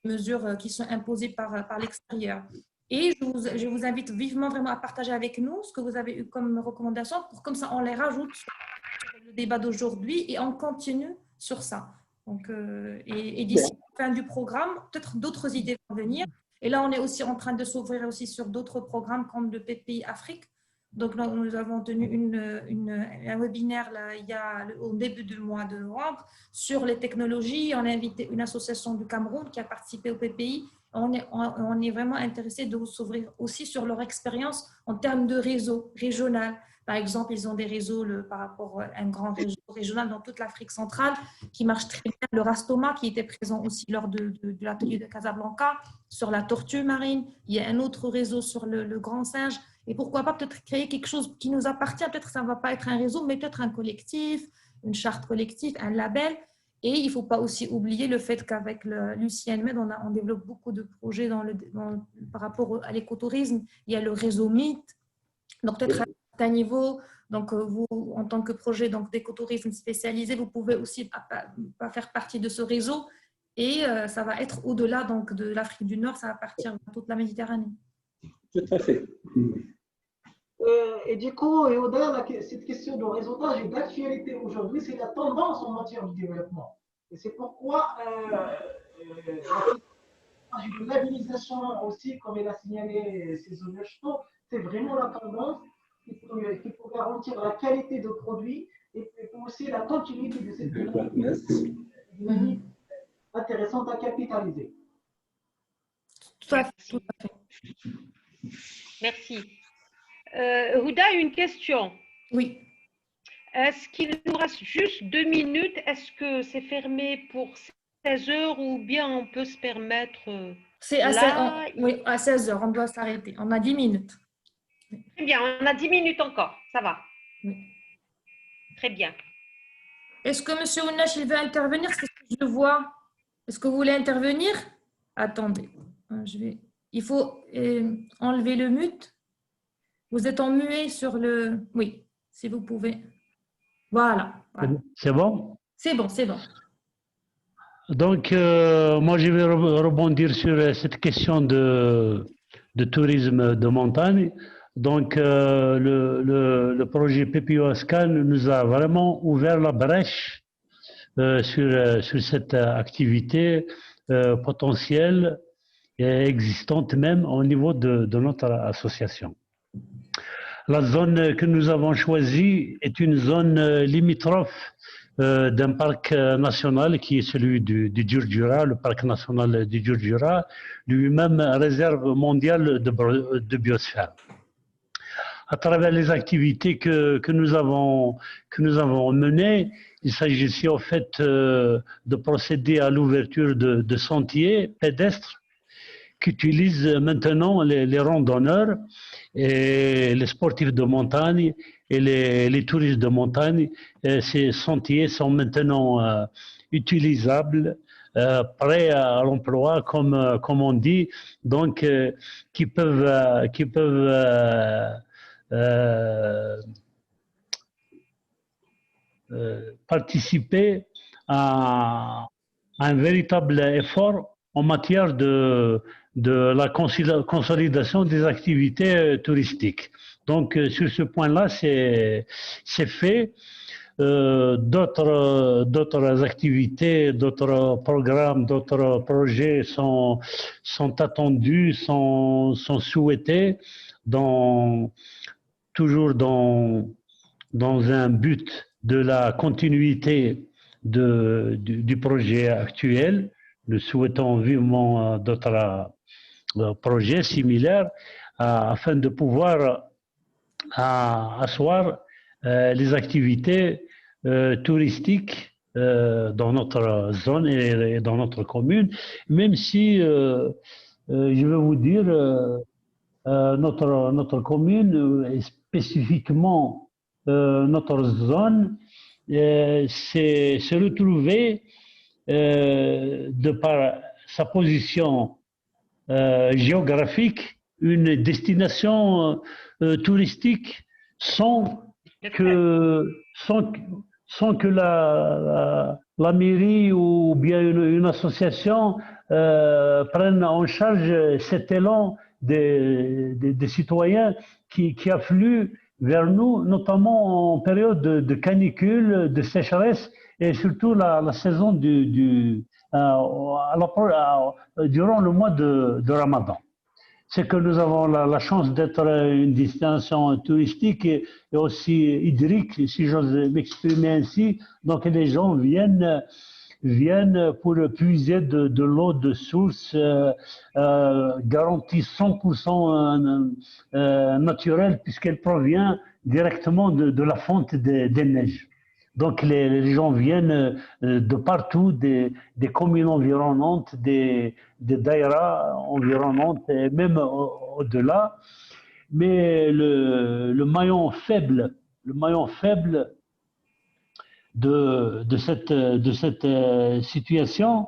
mesures qui sont imposées par l'extérieur. Et je vous invite vivement vraiment à partager avec nous ce que vous avez eu comme recommandation, pour comme ça on les rajoute sur le débat d'aujourd'hui et on continue sur ça. Donc, et d'ici la fin du programme, peut-être d'autres idées vont venir. Et là, on est aussi en train de s'ouvrir aussi sur d'autres programmes comme le PPI Afrique. Donc, nous avons tenu un webinaire là, au début du mois de novembre sur les technologies. On a invité une association du Cameroun qui a participé au PPI. On est vraiment intéressé de s'ouvrir aussi sur leur expérience en termes de réseau régional. Par exemple, ils ont des réseaux par rapport à un grand réseau régional dans toute l'Afrique centrale qui marche très bien. Le Rastoma qui était présent aussi lors de l'atelier de Casablanca sur la tortue marine. Il y a un autre réseau sur le grand singe. Et pourquoi pas peut-être créer quelque chose qui nous appartient. Peut-être que ça ne va pas être un réseau, mais peut-être un collectif, une charte collective, un label. Et il ne faut pas aussi oublier le fait qu'avec Lucien Med, on développe beaucoup de projets par rapport à l'écotourisme. Il y a le réseau Mythe. Donc peut-être à un certain niveau, donc vous, en tant que projet d'écotourisme spécialisé, vous pouvez aussi faire partie de ce réseau. Et ça va être au-delà de l'Afrique du Nord, ça va partir de toute la Méditerranée. Tout à fait. Et du coup, et au-delà, cette question de réseautage et d'actualité aujourd'hui, c'est la tendance en matière de développement. Et c'est pourquoi la labellisation aussi, comme elle a signalé ces ONG, c'est vraiment la tendance qui peut garantir la qualité de produits et pour aussi la continuité de cette dynamique intéressante à capitaliser. Tout à fait. Merci. Tout à fait. Merci. Houda, une question. Oui. Est-ce qu'il nous reste juste 2 minutes? Est-ce que c'est fermé pour 16 heures ou bien on peut se permettre C'est à, là? oui, à 16 heures, on doit s'arrêter. On a 10 minutes. Très bien, on a 10 minutes encore, ça va. Oui. Très bien. Est-ce que M. Ounache, il veut intervenir? C'est ce que je le vois. Est-ce que vous voulez intervenir? Attendez, il faut enlever le mute. Vous êtes en muet sur le... Oui, si vous pouvez. Voilà. C'est bon? C'est bon, c'est bon. Donc, moi, je vais rebondir sur cette question de tourisme de montagne. Donc, le projet PPO-ASCAN nous a vraiment ouvert la brèche sur cette activité potentielle et existante même au niveau de notre association. La zone que nous avons choisie est une zone limitrophe d'un parc national qui est celui du Djurdjura, le parc national du Djurdjura, lui-même réserve mondiale de biosphère. À travers les activités que nous avons menées, il s'agissait au fait de procéder à l'ouverture de sentiers pédestres qu'utilisent maintenant les randonneurs et les sportifs de montagne et les touristes de montagne. Ces sentiers sont maintenant utilisables, prêts à l'emploi, comme on dit, donc qui peuvent participer à un véritable effort en matière de la consolidation des activités touristiques. Donc, sur ce point-là, c'est fait. D'autres activités, d'autres programmes, d'autres projets sont attendus, sont souhaités, toujours dans un but de la continuité du projet actuel. Nous souhaitons vivement d'autres projets similaires afin de pouvoir asseoir les activités touristiques dans notre zone et dans notre commune, même si, je vais vous dire, notre commune, et spécifiquement notre zone, s'est retrouvée de par sa position géographique, une destination touristique sans que la mairie ou bien une association prenne en charge cet élan des citoyens qui affluent vers nous, notamment en période de canicule, de sécheresse et surtout la saison durant le mois de Ramadan. C'est que nous avons la chance d'être une destination touristique et aussi hydrique, si j'ose m'exprimer ainsi. Donc les gens viennent pour puiser de l'eau de source garantie 100% naturelle puisqu'elle provient directement de la fonte des neiges. Donc les gens viennent de partout, des communes environnantes, des daïras environnantes et même au-delà. Mais le maillon faible de cette situation,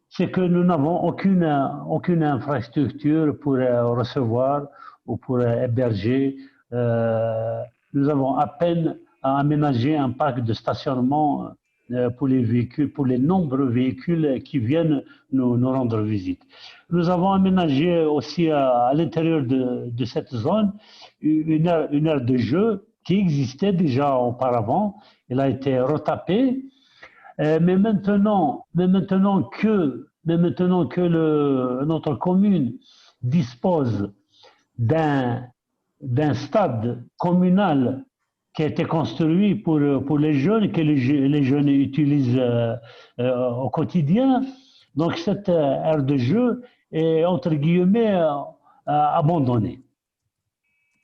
c'est que nous n'avons aucune infrastructure pour recevoir ou pour héberger. Nous avons à peine à aménager un parc de stationnement pour les véhicules, pour les nombreux véhicules qui viennent nous rendre visite. Nous avons aménagé aussi à l'intérieur de cette zone une aire de jeu qui existait déjà auparavant. Elle a été retapée, mais maintenant que notre commune dispose d'un stade communal qui a été construit pour les jeunes, que les jeunes utilisent au quotidien. Donc, cette aire de jeu est, entre guillemets, abandonnée.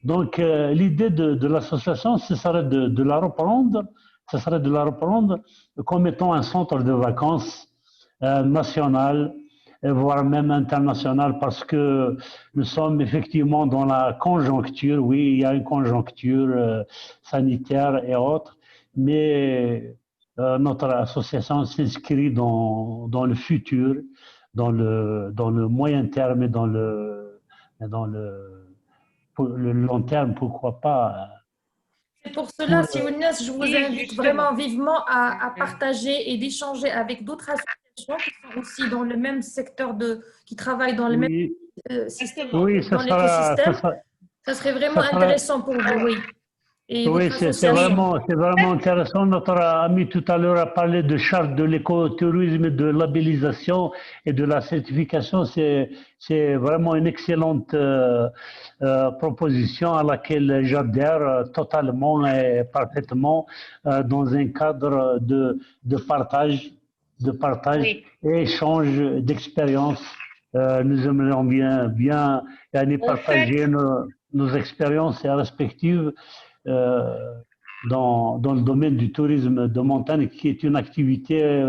Donc, l'idée de l'association, ce serait de la reprendre, comme étant un centre de vacances national, voire même international, parce que nous sommes effectivement dans la conjoncture. Oui, il y a une conjoncture sanitaire et autres, mais notre association s'inscrit dans le futur, dans le moyen terme et dans le long terme, pourquoi pas. C'est pour cela, si Younes, je vous Oui, invite justement. vraiment vivement à partager et d'échanger avec d'autres associations qui sont aussi dans le même secteur qui travaillent dans le même système, Oui, dans l'écosystème. Ça serait vraiment intéressant pour vous, oui. Et oui, votre c'est association. vraiment intéressant. Notre ami tout à l'heure a parlé de charte de l'écotourisme, de labellisation et de la certification. C'est vraiment une excellente proposition à laquelle j'adhère totalement et parfaitement dans un cadre de partage Oui. et échange d'expériences. Nous aimerions bien partager nos expériences respectives dans le domaine du tourisme de montagne, qui est une activité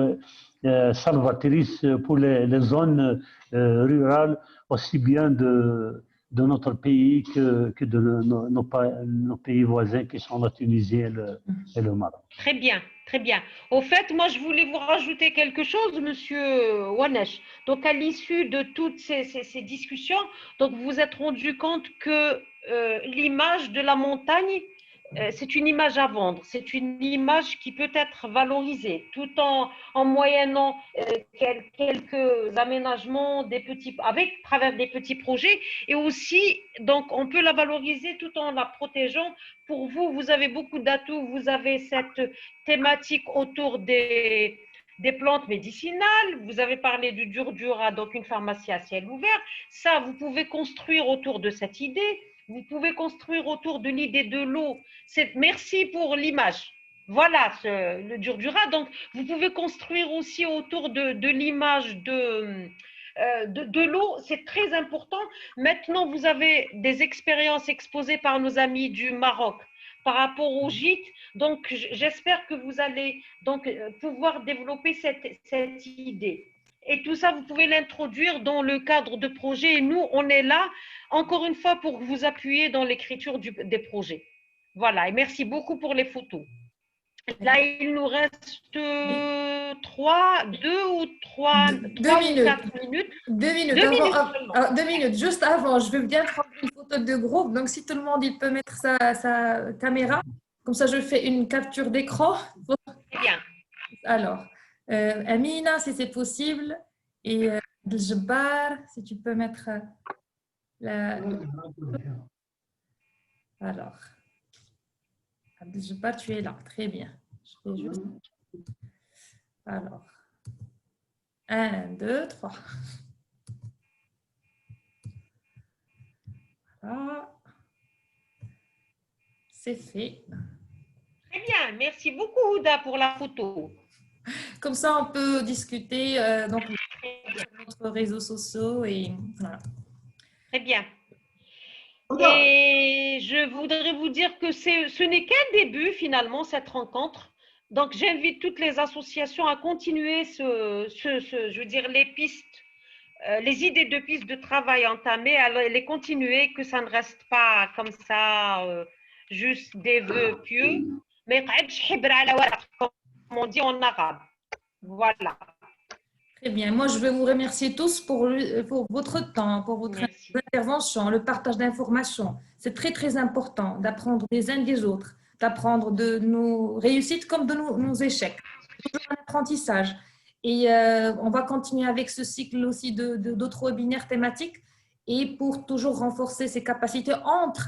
salvatrice pour les zones rurales, aussi bien de notre pays que de nos pays voisins qui sont la Tunisie et le Maroc. Très bien, très bien. Au fait, moi, je voulais vous rajouter quelque chose, Monsieur Wanesh. Donc, à l'issue de toutes ces discussions, donc vous vous êtes rendu compte que l'image de la montagne, c'est une image à vendre, c'est une image qui peut être valorisée, tout en moyennant quelques aménagements, avec travers des petits projets, et aussi, donc, on peut la valoriser tout en la protégeant. Pour vous, vous avez beaucoup d'atouts, vous avez cette thématique autour des plantes médicinales, vous avez parlé du Durdura, donc une pharmacie à ciel ouvert. Ça, vous pouvez construire autour de cette idée, vous pouvez construire autour de l'idée de l'eau. Merci pour l'image. Voilà le Durdura. Donc, vous pouvez construire aussi autour de l'image de l'eau, c'est très important. Maintenant, vous avez des expériences exposées par nos amis du Maroc par rapport au gîte. Donc, j'espère que vous allez donc pouvoir développer cette idée. Et tout ça, vous pouvez l'introduire dans le cadre de projets. Et nous, on est là, encore une fois, pour vous appuyer dans l'écriture des projets. Voilà, et merci beaucoup pour les photos. Là, il nous reste 2 ou 4 minutes. 2 minutes. 2 minutes. Juste avant, je vais bien prendre une photo de groupe. Donc, si tout le monde il peut mettre sa caméra, comme ça, je fais une capture d'écran. Bien. Alors, Amina, si c'est possible, et Abdeljabar, si tu peux mettre la. Alors, Abdeljabar, tu es là. Très bien. Je fais juste. Alors, 1, 2, 3. Voilà. C'est fait. Très bien. Merci beaucoup, Ouda, pour la photo. Comme ça, on peut discuter donc, sur notre réseaux sociaux et voilà. Très bien. Et je voudrais vous dire que ce n'est qu'un début, finalement, cette rencontre. Donc, j'invite toutes les associations à continuer je veux dire, les pistes, les idées de pistes de travail entamées, à les continuer, que ça ne reste pas comme ça, juste des vœux pieux, mais comme on dit en arabe. Voilà. Très bien. Moi, je veux vous remercier tous pour votre temps, pour votre intervention, le partage d'informations. C'est très, très important d'apprendre des uns des autres, d'apprendre de nos réussites comme de nos échecs. C'est toujours un apprentissage. Et on va continuer avec ce cycle aussi d'autres webinaires thématiques et pour toujours renforcer ses capacités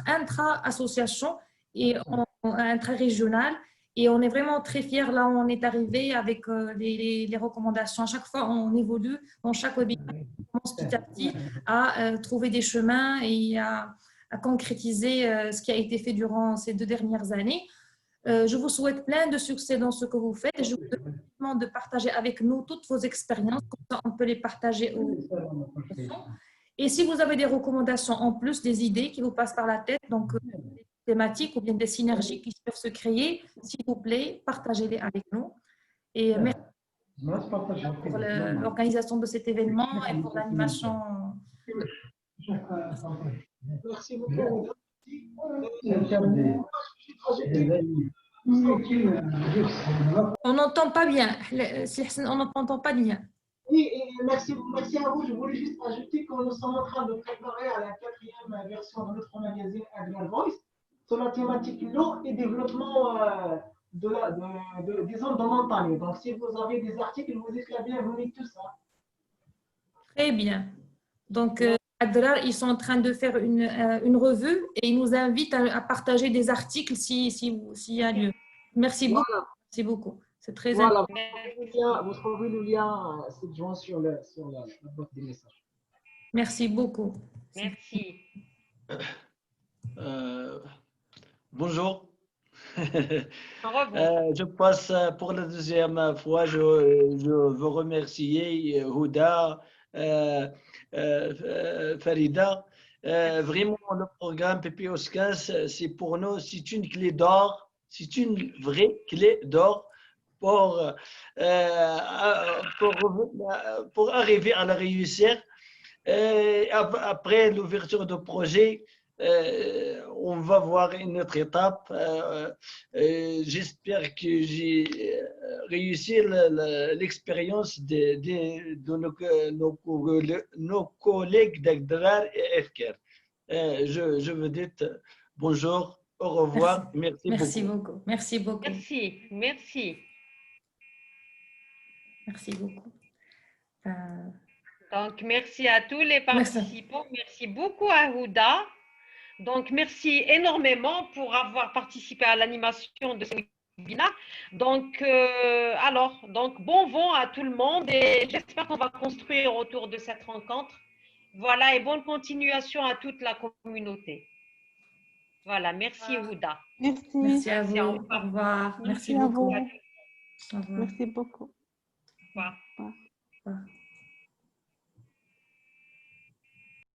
intra-associations et intra-régionales. Et on est vraiment très fiers, là où on est arrivé avec les recommandations. À chaque fois, on évolue dans chaque webinaire. On commence petit à petit à trouver des chemins et à concrétiser ce qui a été fait durant ces 2 dernières années. Je vous souhaite plein de succès dans ce que vous faites et je vous demande de partager avec nous toutes vos expériences, comme ça on peut les partager aux gens. Et si vous avez des recommandations en plus, des idées qui vous passent par la tête, donc des thématiques ou bien des synergies qui peuvent se créer, s'il vous plaît, partagez-les avec nous. Et merci pour l'organisation de cet événement et pour l'animation. Merci beaucoup. On n'entend pas bien. On n'entend pas bien. Oui, et merci à vous. Je voulais juste ajouter que nous sommes en train de préparer à la 4e version de notre magazine Agrial Voice sur la thématique l'eau et développement des zones de montagne. Donc, si vous avez des articles, vous êtes la bienvenue, tout ça. Très bien. Donc, Adrar, ils sont en train de faire une revue et ils nous invitent à partager des articles s'il y a lieu. Merci beaucoup. Merci beaucoup. C'est très Voilà, important. vous trouvez le lien c'est joint sur la boîte des messages. Merci beaucoup. Merci. Bonjour. Au revoir. Je passe pour la deuxième fois. Je veux remercier Houda, Farida. Vraiment, le programme PPOS 15, c'est pour nous, c'est une clé d'or, c'est une vraie clé d'or pour arriver à la réussir. Après l'ouverture de projet, on va voir une autre étape. J'espère que j'ai réussi l'expérience de nos collègues d'Agdrar et FKR. Je vous dis bonjour, au revoir, merci beaucoup. Merci beaucoup. Merci. Merci beaucoup. Donc, merci à tous les participants. Merci beaucoup à Houda. Donc, merci énormément pour avoir participé à l'animation de ce webinaire. Donc, bon vent à tout le monde et j'espère qu'on va construire autour de cette rencontre. Voilà, et bonne continuation à toute la communauté. Voilà, merci Houda. Merci à vous. Au revoir. Merci beaucoup. Merci beaucoup. Au revoir. Au revoir.